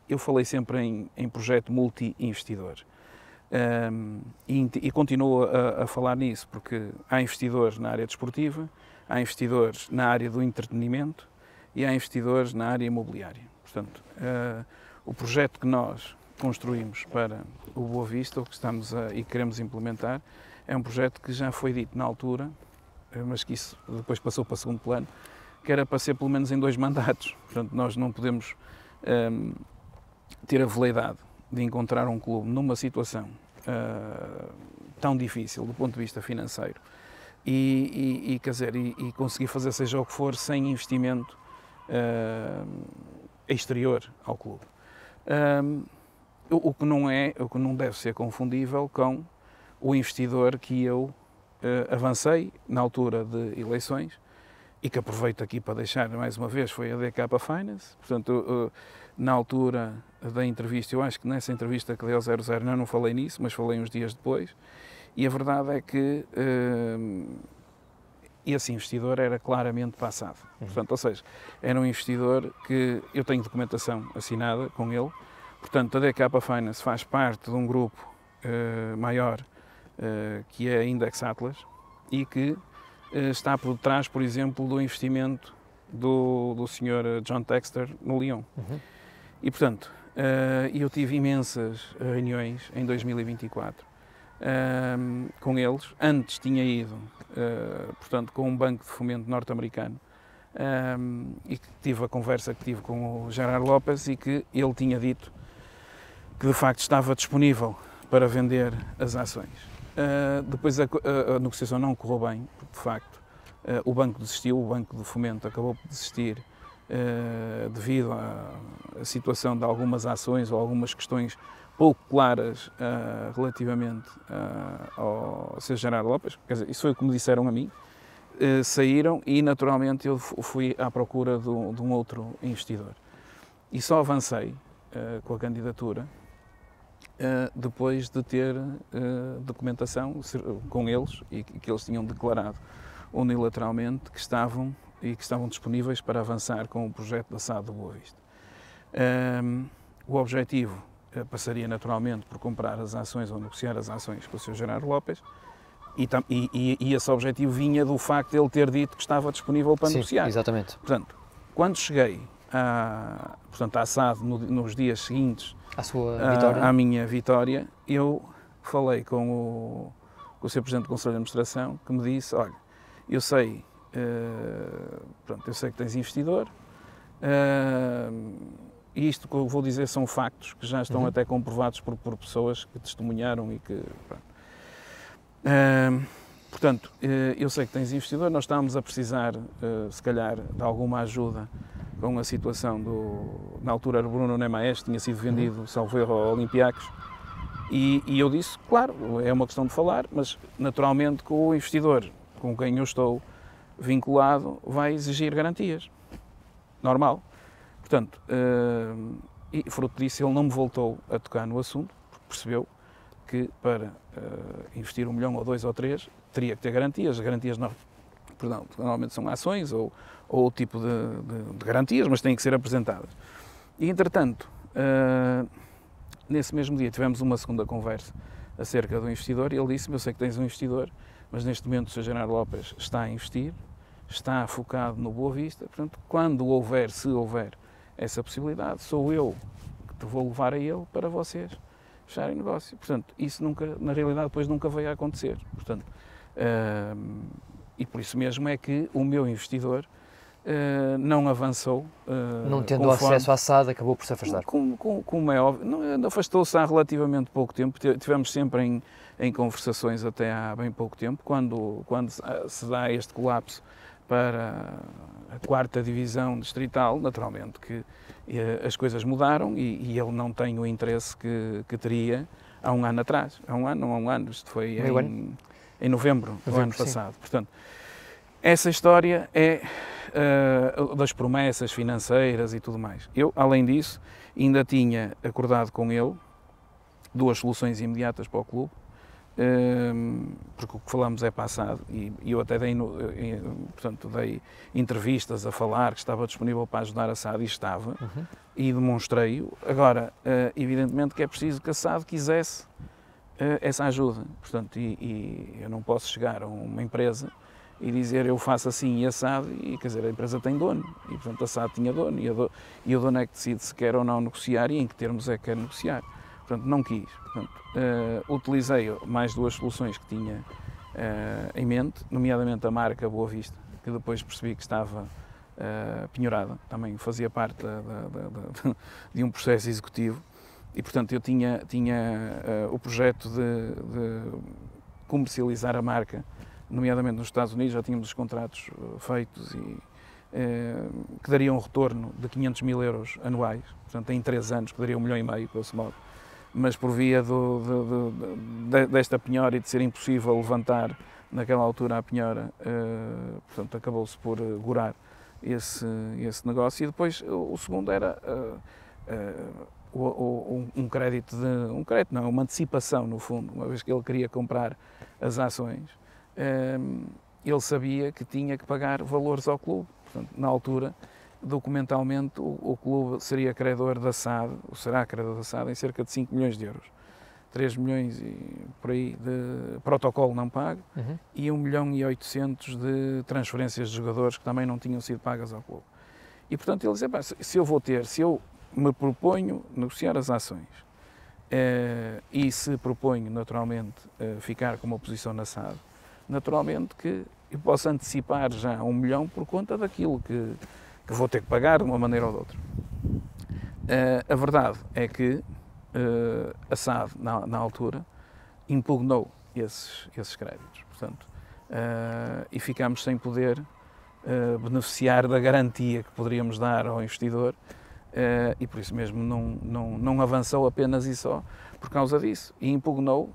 Eu falei sempre em projeto multi-investidor. E continuo a falar nisso, porque há investidores na área desportiva, há investidores na área do entretenimento e há investidores na área imobiliária. Portanto, o projeto que nós construímos para o Boa Vista, o que estamos e queremos implementar, é um projeto que já foi dito na altura, mas que isso depois passou para segundo plano, que era para ser pelo menos em 2 mandatos. Portanto, nós não podemos ter a veleidade de encontrar um clube numa situação tão difícil do ponto de vista financeiro e conseguir fazer seja o que for sem investimento exterior ao clube. O que não deve ser confundível com o investidor que eu avancei na altura de eleições e que aproveito aqui para deixar mais uma vez, foi a DK Finance. Portanto, na altura da entrevista, eu acho que nessa entrevista que dei ao 0-0 não falei nisso, mas falei uns dias depois, e a verdade é que esse investidor era claramente passado. Portanto, ou seja, era um investidor que eu tenho documentação assinada com ele. Portanto, a DK Finance faz parte de um grupo maior que é a Index Atlas e que está por detrás, por exemplo, do investimento do Sr. John Textor no Lyon. E, portanto, eu tive imensas reuniões em 2024 com eles. Antes tinha ido, portanto, com um banco de fomento norte-americano e que tive a conversa que tive com o Gerard Lopes e que ele tinha dito que de facto estava disponível para vender as ações. Depois a negociação não correu bem, porque de facto o banco desistiu, o banco de fomento acabou por desistir devido à situação de algumas ações ou algumas questões pouco claras relativamente ao Sr. Gerardo Lopes. Quer dizer, isso foi o que me disseram a mim. Saíram e naturalmente eu fui à procura de um outro investidor. E só avancei com a candidatura depois de ter documentação com eles e que eles tinham declarado unilateralmente que estavam disponíveis para avançar com o projeto da SAD do Boa Vista. O objetivo passaria naturalmente por comprar as ações ou negociar as ações com o Sr. Gerardo Lopes e esse objetivo vinha do facto de ele ter dito que estava disponível para negociar. Exatamente. Portanto, quando cheguei à SAD nos dias seguintes à minha vitória, eu falei com o Sr. Presidente do Conselho de Administração, que me disse: olha, eu sei que tens investidor, e isto que eu vou dizer são factos que já estão até comprovados por pessoas que testemunharam e que... Portanto, eu sei que tens investidor, nós estávamos a precisar, se calhar, de alguma ajuda com a situação na altura era o Bruno Nemaes, tinha sido vendido, salvo erro, ao Olympiacos, e eu disse, claro, é uma questão de falar, mas naturalmente que o investidor com quem eu estou vinculado vai exigir garantias. normal. Portanto, e fruto disso ele não me voltou a tocar no assunto, porque percebeu que para investir 1 milhão ou 2 ou 3 teria que ter garantias. As garantias normalmente são ações ou outro tipo de garantias, mas têm que ser apresentadas. E entretanto, nesse mesmo dia tivemos uma segunda conversa acerca do investidor e ele disse-me: eu sei que tens um investidor, mas neste momento o Sr. Genaro Lopes está a investir, está focado no Boa Vista, portanto, quando houver, se houver essa possibilidade, sou eu que te vou levar a ele para vocês fecharem negócio. Portanto, isso nunca, na realidade, depois nunca veio a acontecer. Portanto, e por isso mesmo é que o meu investidor não avançou. Não tendo acesso à SAD, acabou por se afastar. Como é óbvio, afastou-se há relativamente pouco tempo. Tivemos sempre em conversações até há bem pouco tempo, quando se dá este colapso para a 4ª divisão distrital, naturalmente que as coisas mudaram e ele não tem o interesse que teria há um ano atrás. Há um ano, não há um ano, isto foi em novembro do ano passado. Sim. Portanto, essa história é das promessas financeiras e tudo mais. Eu, além disso, ainda tinha acordado com ele 2 soluções imediatas para o clube, porque o que falamos é passado e eu até dei entrevistas a falar que estava disponível para ajudar a SAD e estava, e demonstrei-o. Agora, evidentemente que é preciso que a SAD quisesse essa ajuda, portanto, e eu não posso chegar a uma empresa e dizer eu faço assim e a SAD, e quer dizer, a empresa tem dono, e portanto a SAD tinha dono, e o dono é que decide se quer ou não negociar e em que termos é que quer negociar. Portanto, não quis. Portanto, utilizei mais 2 soluções que tinha em mente, nomeadamente a marca Boa Vista, que depois percebi que estava penhorada, também fazia parte de um processo executivo, e portanto eu tinha o projeto de comercializar a marca, nomeadamente nos Estados Unidos. Já tínhamos os contratos feitos e que dariam um retorno de 500 mil euros anuais, portanto em 3 anos, que daria 1,5 milhão, grosso modo. Mas por via desta penhora e de ser impossível levantar naquela altura a penhora, portanto acabou-se por gorar esse negócio. E depois o segundo era um crédito, uma antecipação no fundo, uma vez que ele queria comprar as ações. Ele sabia que tinha que pagar valores ao clube, portanto, na altura, documentalmente, o clube seria credor da SAD, ou será credor da SAD, em cerca de 5 milhões de euros. 3 milhões e por aí de protocolo não pago, e 1,8 milhão de transferências de jogadores que também não tinham sido pagas ao clube. E portanto ele dizia: se eu me proponho negociar as ações e se proponho naturalmente ficar com uma posição na SAD, naturalmente que eu posso antecipar já 1 milhão por conta daquilo que vou ter que pagar de uma maneira ou de outra. A verdade é que a SAD, na altura, impugnou esses créditos, portanto, e ficámos sem poder beneficiar da garantia que poderíamos dar ao investidor, e por isso mesmo não avançou apenas e só por causa disso, e impugnou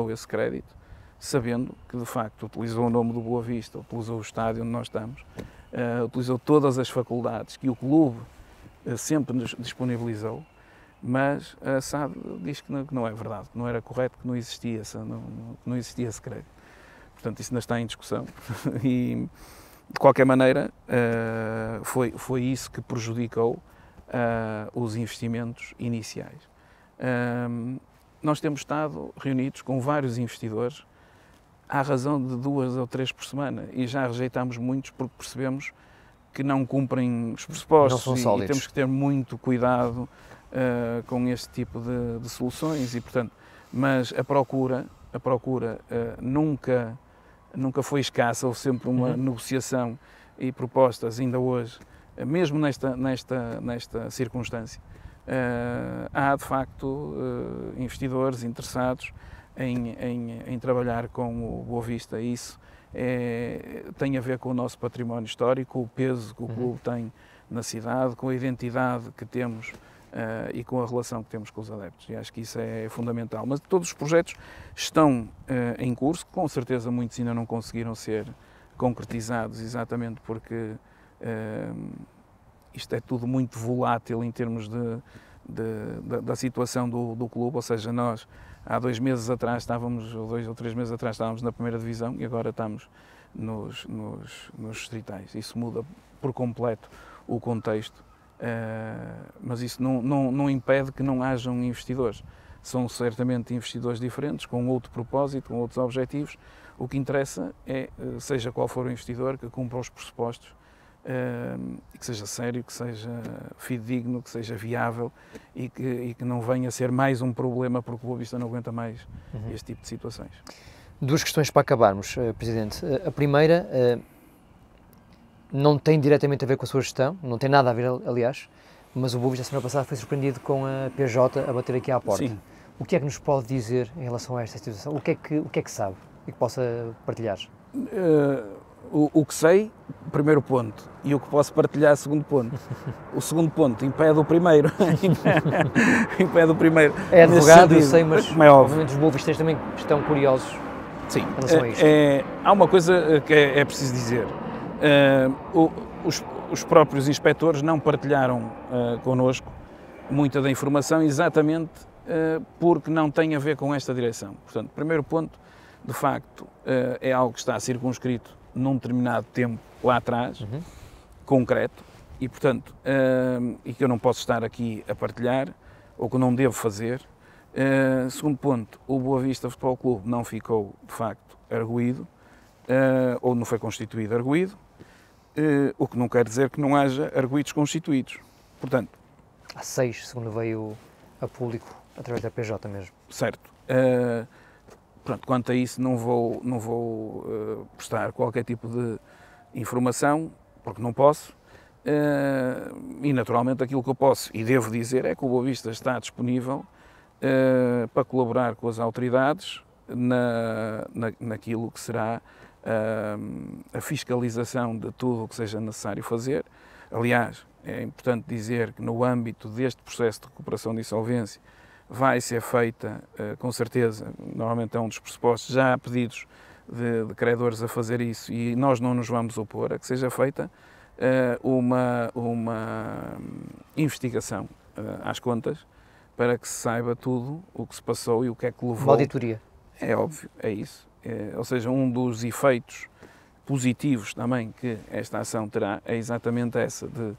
esse crédito, sabendo que de facto utilizou o nome do Boa Vista, utilizou o estádio onde nós estamos, utilizou todas as faculdades que o clube sempre nos disponibilizou, mas a SAD diz que não é verdade, que não era correto, que não existia esse crédito. Portanto, isso ainda está em discussão e, de qualquer maneira, foi isso que prejudicou os investimentos iniciais. Nós temos estado reunidos com vários investidores à razão de 2 ou 3 por semana e já rejeitámos muitos porque percebemos que não cumprem os pressupostos e temos que ter muito cuidado com este tipo de soluções e, portanto, mas a procura nunca foi escassa, houve sempre uma negociação e propostas, ainda hoje, mesmo nesta circunstância. Há, de facto, investidores interessados em trabalhar com o Boa Vista. Isso tem a ver com o nosso património histórico, com o peso que o clube tem na cidade, com a identidade que temos e com a relação que temos com os adeptos. E acho que isso é fundamental. Mas todos os projetos estão em curso, com certeza muitos ainda não conseguiram ser concretizados, exatamente porque isto é tudo muito volátil em termos da situação do clube, ou seja, nós há 2 meses atrás estávamos, ou 2 ou 3 meses atrás estávamos na primeira divisão e agora estamos nos distritais. Isso muda por completo o contexto, mas isso não impede que não hajam investidores. São certamente investidores diferentes, com outro propósito, com outros objetivos. O que interessa é, seja qual for o investidor, que cumpra os pressupostos, e que seja sério, que seja fidedigno, que seja viável e que não venha a ser mais um problema porque o Boa Vista não aguenta mais este tipo de situações. 2 questões para acabarmos, Presidente. A primeira não tem diretamente a ver com a sua gestão, não tem nada a ver, aliás, mas o Boa Vista, a semana passada, foi surpreendido com a PJ a bater aqui à porta. Sim. O que é que nos pode dizer em relação a esta situação? O que é que sabe e que possa partilhar? O que sei, primeiro ponto, e o que posso partilhar, segundo ponto. O segundo ponto impede o primeiro. Impede o primeiro. É advogado, eu sei, mas como é óbvio. obviamente os boavistas também estão curiosos. Sim, em relação a isto. Há uma coisa que é preciso dizer. Os próprios inspectores não partilharam connosco muita da informação exatamente porque não tem a ver com esta direção. Portanto, primeiro ponto, de facto, é algo que está circunscrito num determinado tempo lá atrás, concreto, e portanto, e que eu não posso estar aqui a partilhar, ou que não devo fazer. Segundo ponto, o Boa Vista Futebol Clube não ficou, de facto, arguído, ou não foi constituído arguído, o que não quer dizer que não haja arguídos constituídos. Portanto, Há 6, segundo veio a público, através da PJ mesmo. Certo. Pronto, quanto a isso não vou prestar qualquer tipo de informação, porque não posso, e naturalmente aquilo que eu posso e devo dizer é que o Boa Vista está disponível para colaborar com as autoridades naquilo que será a fiscalização de tudo o que seja necessário fazer. Aliás, é importante dizer que no âmbito deste processo de recuperação de insolvência vai ser feita, com certeza, normalmente é um dos pressupostos, já há pedidos de credores a fazer isso e nós não nos vamos opor a que seja feita uma investigação às contas para que se saiba tudo o que se passou e o que é que levou. Uma auditoria. É óbvio, é isso. Ou seja, um dos efeitos positivos também que esta ação terá é exatamente essa de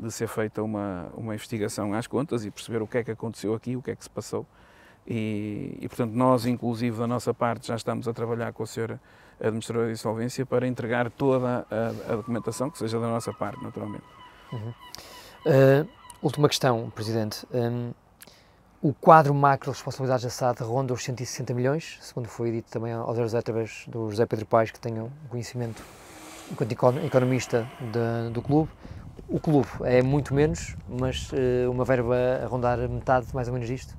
ser feita uma investigação às contas e perceber o que é que aconteceu aqui, o que é que se passou. E portanto, nós, inclusive, da nossa parte, já estamos a trabalhar com a senhora Administradora de Insolvência para entregar toda a documentação, que seja da nossa parte, naturalmente. Última questão, Presidente. O quadro macro de responsabilidades da SAD ronda os 160 milhões, segundo foi dito também ao José através do José Pedro Paes, que tenha conhecimento enquanto economista do clube. O clube é muito menos, mas uma verba a rondar metade mais ou menos disto?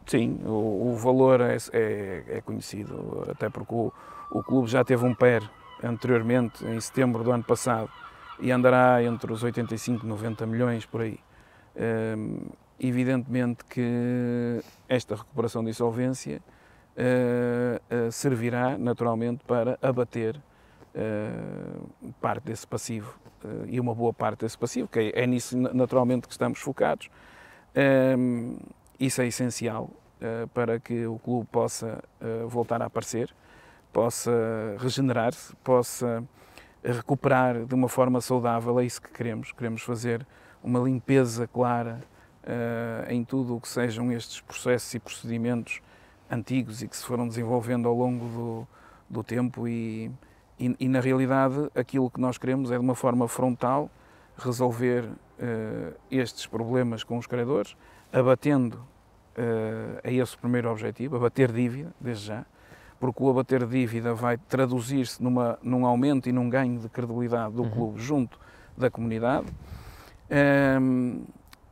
Sim, o valor é conhecido, até porque o clube já teve um PER anteriormente, em setembro do ano passado, e andará entre os 85 e 90 milhões por aí. Evidentemente que esta recuperação de insolvência servirá naturalmente para abater parte desse passivo e uma boa parte desse passivo, que é nisso naturalmente que estamos focados. Isso é essencial para que o clube possa voltar a aparecer, possa regenerar-se, possa recuperar de uma forma saudável. É isso que queremos. Queremos fazer uma limpeza clara em tudo o que sejam estes processos e procedimentos antigos e que se foram desenvolvendo ao longo do tempo e na realidade aquilo que nós queremos é de uma forma frontal resolver estes problemas com os credores, abatendo a esse primeiro objetivo, abater dívida, desde já, porque o abater dívida vai traduzir-se num aumento e num ganho de credibilidade do clube junto da comunidade.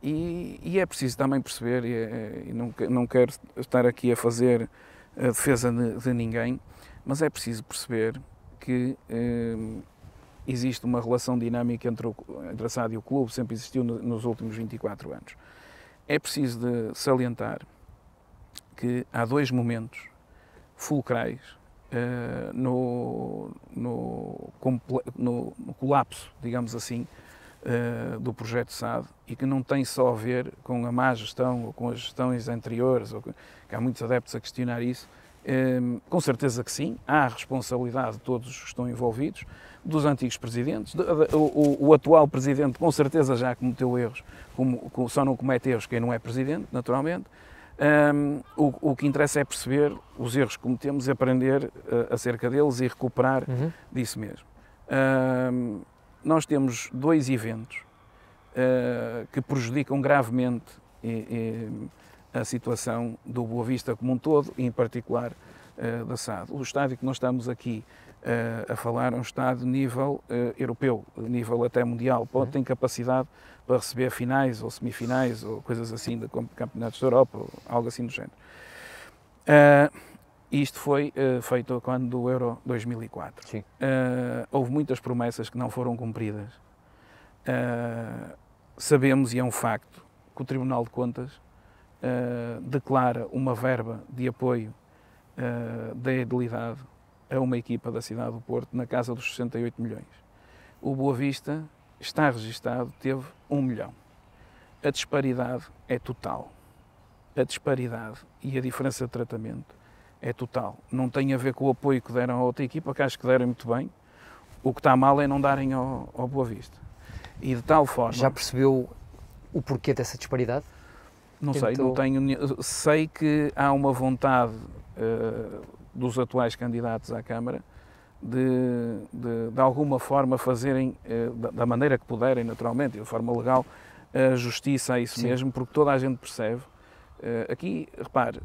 E é preciso também perceber, e não quero estar aqui a fazer a defesa de ninguém, mas é preciso perceber que existe uma relação dinâmica entre a SAD e o clube, sempre existiu nos últimos 24 anos. É preciso de salientar que há 2 momentos fulcrais no colapso, digamos assim, do projeto SAD e que não tem só a ver com a má gestão ou com as gestões anteriores, ou que há muitos adeptos a questionar isso. Com certeza que sim, há a responsabilidade de todos os que estão envolvidos, dos antigos presidentes, o atual presidente com certeza já cometeu erros, só não comete erros quem não é presidente, naturalmente. O que interessa é perceber os erros que cometemos, aprender acerca deles e recuperar disso mesmo. Nós temos 2 eventos que prejudicam gravemente a situação do Boa Vista como um todo, e em particular da SAD. O estádio que nós estamos aqui a falar é um estádio de nível europeu, de nível até mundial, tem capacidade para receber finais ou semifinais ou coisas assim de campeonatos da Europa, ou algo assim do género. Isto foi feito quando do Euro 2004. Sim. Houve muitas promessas que não foram cumpridas. Sabemos, e é um facto, que o Tribunal de Contas declara uma verba de apoio da edilidade a uma equipa da cidade do Porto na casa dos 68 milhões. O Boa Vista está registado, teve 1 milhão. A disparidade é total. A disparidade e a diferença de tratamento é total. Não tem a ver com o apoio que deram a outra equipa, que acho que deram muito bem. O que está mal é não darem ao Boa Vista. E de tal forma... Já percebeu o porquê dessa disparidade? Não sei, não tenho... Sei que há uma vontade dos atuais candidatos à Câmara de alguma forma fazerem, da maneira que puderem, naturalmente, e de forma legal, a justiça a isso mesmo, porque toda a gente percebe. Aqui, repare,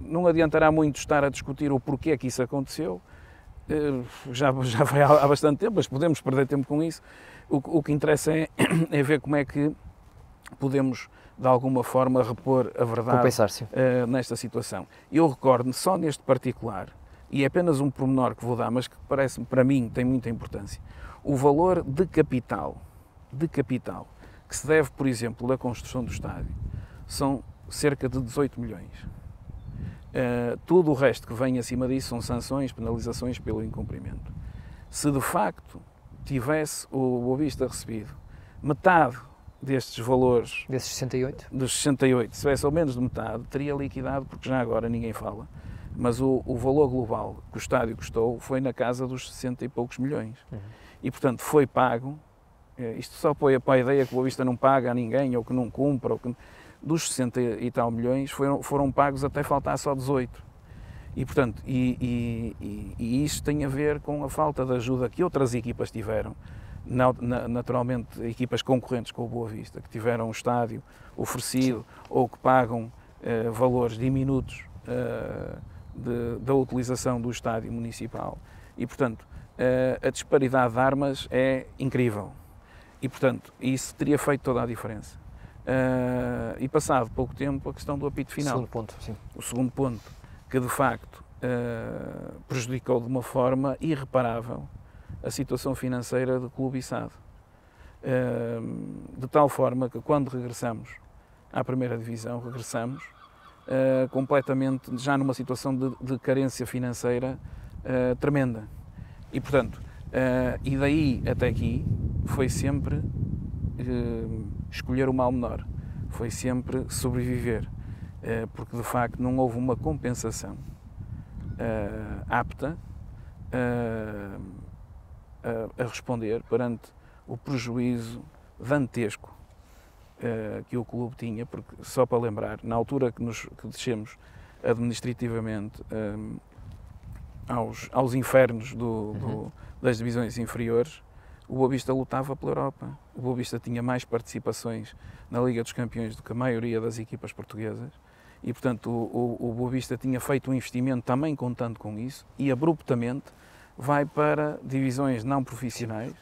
não adiantará muito estar a discutir o porquê que isso aconteceu, já vai há bastante tempo, mas podemos perder tempo com isso. O que interessa é ver como é que podemos, de alguma forma, repor a verdade nesta situação. Eu recordo-me, só neste particular, e é apenas um pormenor que vou dar, mas que parece-me, para mim, tem muita importância, o valor de capital, que se deve, por exemplo, da construção do estádio, são cerca de 18 milhões. Tudo o resto que vem acima disso são sanções, penalizações pelo incumprimento. Se de facto tivesse o Boa Vista recebido metade destes valores... Desses 68? Dos 68, se tivesse ao menos de metade, teria liquidado, porque já agora ninguém fala. Mas o valor global que o estádio custou foi na casa dos 60 e poucos milhões. E, portanto, foi pago. Isto só apoia para a ideia que o Boa Vista não paga a ninguém, ou que não cumpre, ou que... Dos 60 e tal milhões foram pagos até faltar só 18. E, portanto, isto tem a ver com a falta de ajuda que outras equipas tiveram, naturalmente equipas concorrentes com o Boa Vista, que tiveram um estádio oferecido ou que pagam valores diminutos da utilização do estádio municipal. E, portanto, a disparidade de armas é incrível. E, portanto, isso teria feito toda a diferença. E passado pouco tempo, a questão do apito final. O segundo ponto, sim. O segundo ponto, que de facto prejudicou de uma forma irreparável a situação financeira do Clube e SAD. De tal forma que quando regressamos à primeira divisão, regressamos completamente já numa situação de carência financeira tremenda. E portanto, e daí até aqui foi sempre escolher o mal menor, foi sempre sobreviver, porque de facto não houve uma compensação apta a responder perante o prejuízo dantesco que o clube tinha, porque, só para lembrar, na altura que descemos administrativamente aos infernos das divisões inferiores, o Boa Vista lutava pela Europa. O Boa Vista tinha mais participações na Liga dos Campeões do que a maioria das equipas portuguesas e, portanto, o Boa Vista tinha feito um investimento também contando com isso e, abruptamente, vai para divisões não profissionais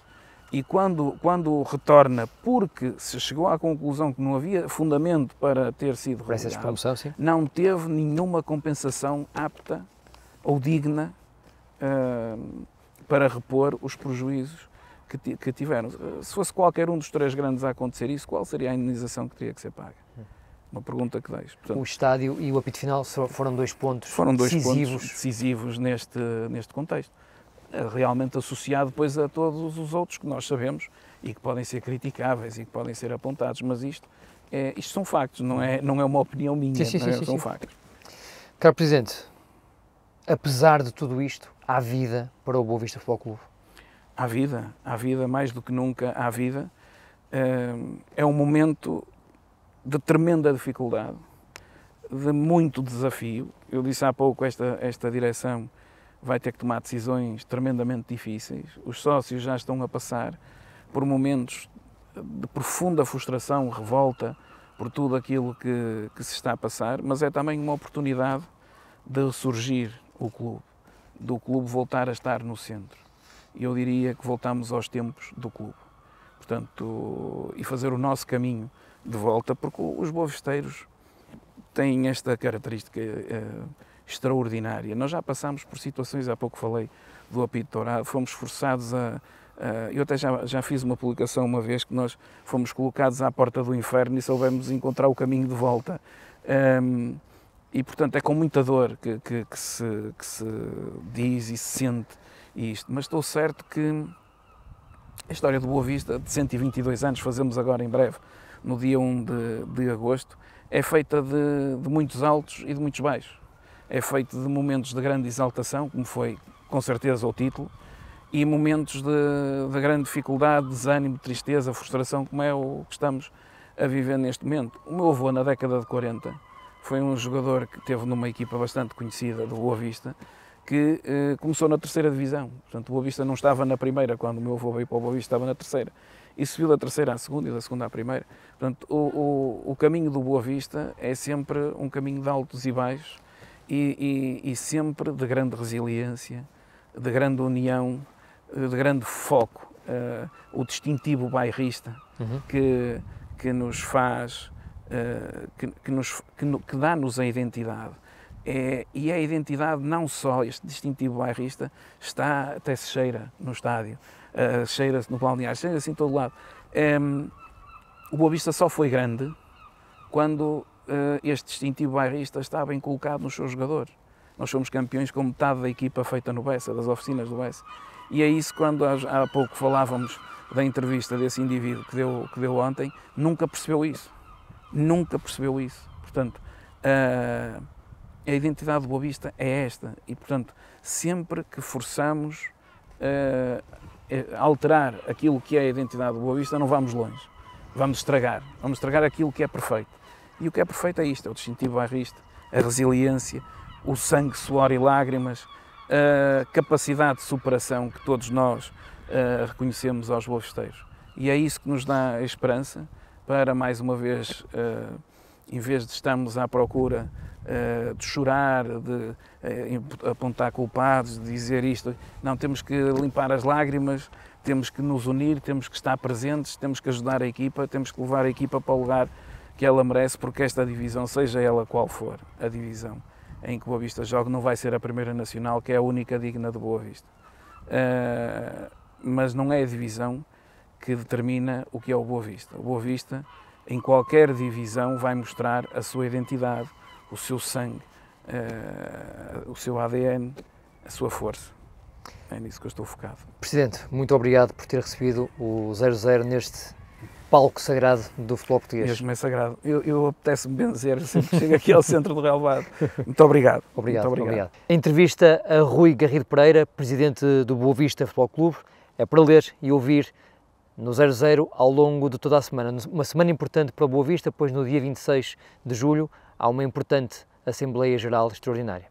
e quando retorna, porque se chegou à conclusão que não havia fundamento para ter sido relegado, não teve nenhuma compensação apta ou digna para repor os prejuízos que tiveram. Se fosse qualquer um dos 3 grandes a acontecer isso, qual seria a indenização que teria que ser paga? Uma pergunta que deixo. Portanto, o estádio e o apito final foram 2 pontos foram 2 decisivos. Pontos decisivos neste contexto. realmente associado depois a todos os outros que nós sabemos e que podem ser criticáveis e que podem ser apontados, mas isto são factos, não é uma opinião minha, são factos. Caro Presidente, apesar de tudo isto, há vida para o Boa Vista Futebol Clube? Há vida, mais do que nunca há vida. É um momento de tremenda dificuldade, de muito desafio. Eu disse há pouco, esta direção vai ter que tomar decisões tremendamente difíceis. Os sócios já estão a passar por momentos de profunda frustração, revolta por tudo aquilo que se está a passar, mas é também uma oportunidade de ressurgir o clube, do clube voltar a estar no centro. Eu diria que voltamos aos tempos do clube, portanto, e fazer o nosso caminho de volta, porque os boavisteiros têm esta característica extraordinária. Nós já passámos por situações, há pouco falei do apito dourado, fomos forçados eu até já fiz uma publicação uma vez que nós fomos colocados à porta do inferno e soubemos encontrar o caminho de volta. E, portanto, é com muita dor que se diz e se sente isto. Mas estou certo que a história do Boa Vista, de 122 anos, fazemos agora em breve, no dia 1 de agosto, é feita de muitos altos e de muitos baixos. É feita de momentos de grande exaltação, como foi, com certeza, o título, e momentos de grande dificuldade, desânimo, tristeza, frustração, como é o que estamos a viver neste momento. O meu avô, na década de 40, foi um jogador que teve numa equipa bastante conhecida do Boa Vista, que começou na terceira divisão. Portanto, o Boa Vista não estava na primeira, quando o meu avô veio para o Boa Vista, estava na terceira. E subiu da terceira à segunda e da segunda à primeira. Portanto, o caminho do Boa Vista é sempre um caminho de altos e baixos e sempre de grande resiliência, de grande união, de grande foco. O distintivo bairrista que nos faz, que dá-nos a identidade. E a identidade, não só este distintivo bairrista, até se cheira no estádio, cheira-se no balneário, cheira-se em todo lado. O Boa Vista só foi grande quando este distintivo bairrista está bem colocado nos seus jogadores. Nós somos campeões com metade da equipa feita no Bessa, das oficinas do Bessa. E é isso, quando há pouco falávamos da entrevista desse indivíduo que deu ontem, nunca percebeu isso. Nunca percebeu isso. Portanto, a identidade do Boa Vista é esta. E, portanto, sempre que forçamos a alterar aquilo que é a identidade do Boa Vista, não vamos longe. Vamos estragar aquilo que é perfeito. E o que é perfeito é isto, é o distintivo bairrista, a resiliência, o sangue, suor e lágrimas, a capacidade de superação que todos nós reconhecemos aos boavisteiros. E é isso que nos dá a esperança para, mais uma vez, em vez de estarmos à procura de chorar, de apontar culpados, de dizer isto, não, temos que limpar as lágrimas, temos que nos unir, temos que estar presentes, temos que ajudar a equipa, temos que levar a equipa para o lugar que ela merece, porque esta divisão, seja ela qual for a divisão em que o Boa Vista joga, não vai ser a primeira nacional, que é a única digna de Boa Vista. Mas não é a divisão que determina o que é o Boa Vista. O Boa Vista, em qualquer divisão, vai mostrar a sua identidade, o seu sangue, o seu ADN, a sua força. É nisso que eu estou focado. Presidente, muito obrigado por ter recebido o 0-0 neste palco sagrado do futebol português. Mesmo é sagrado. Eu apetece-me benzer sempre que chego aqui ao centro do relevado. Muito obrigado. Obrigado. A entrevista a Rui Garrido Pereira, presidente do Boa Vista Futebol Clube, é para ler e ouvir no 0-0 ao longo de toda a semana. Uma semana importante para o Boa Vista, pois no dia 26 de julho há uma importante Assembleia Geral Extraordinária.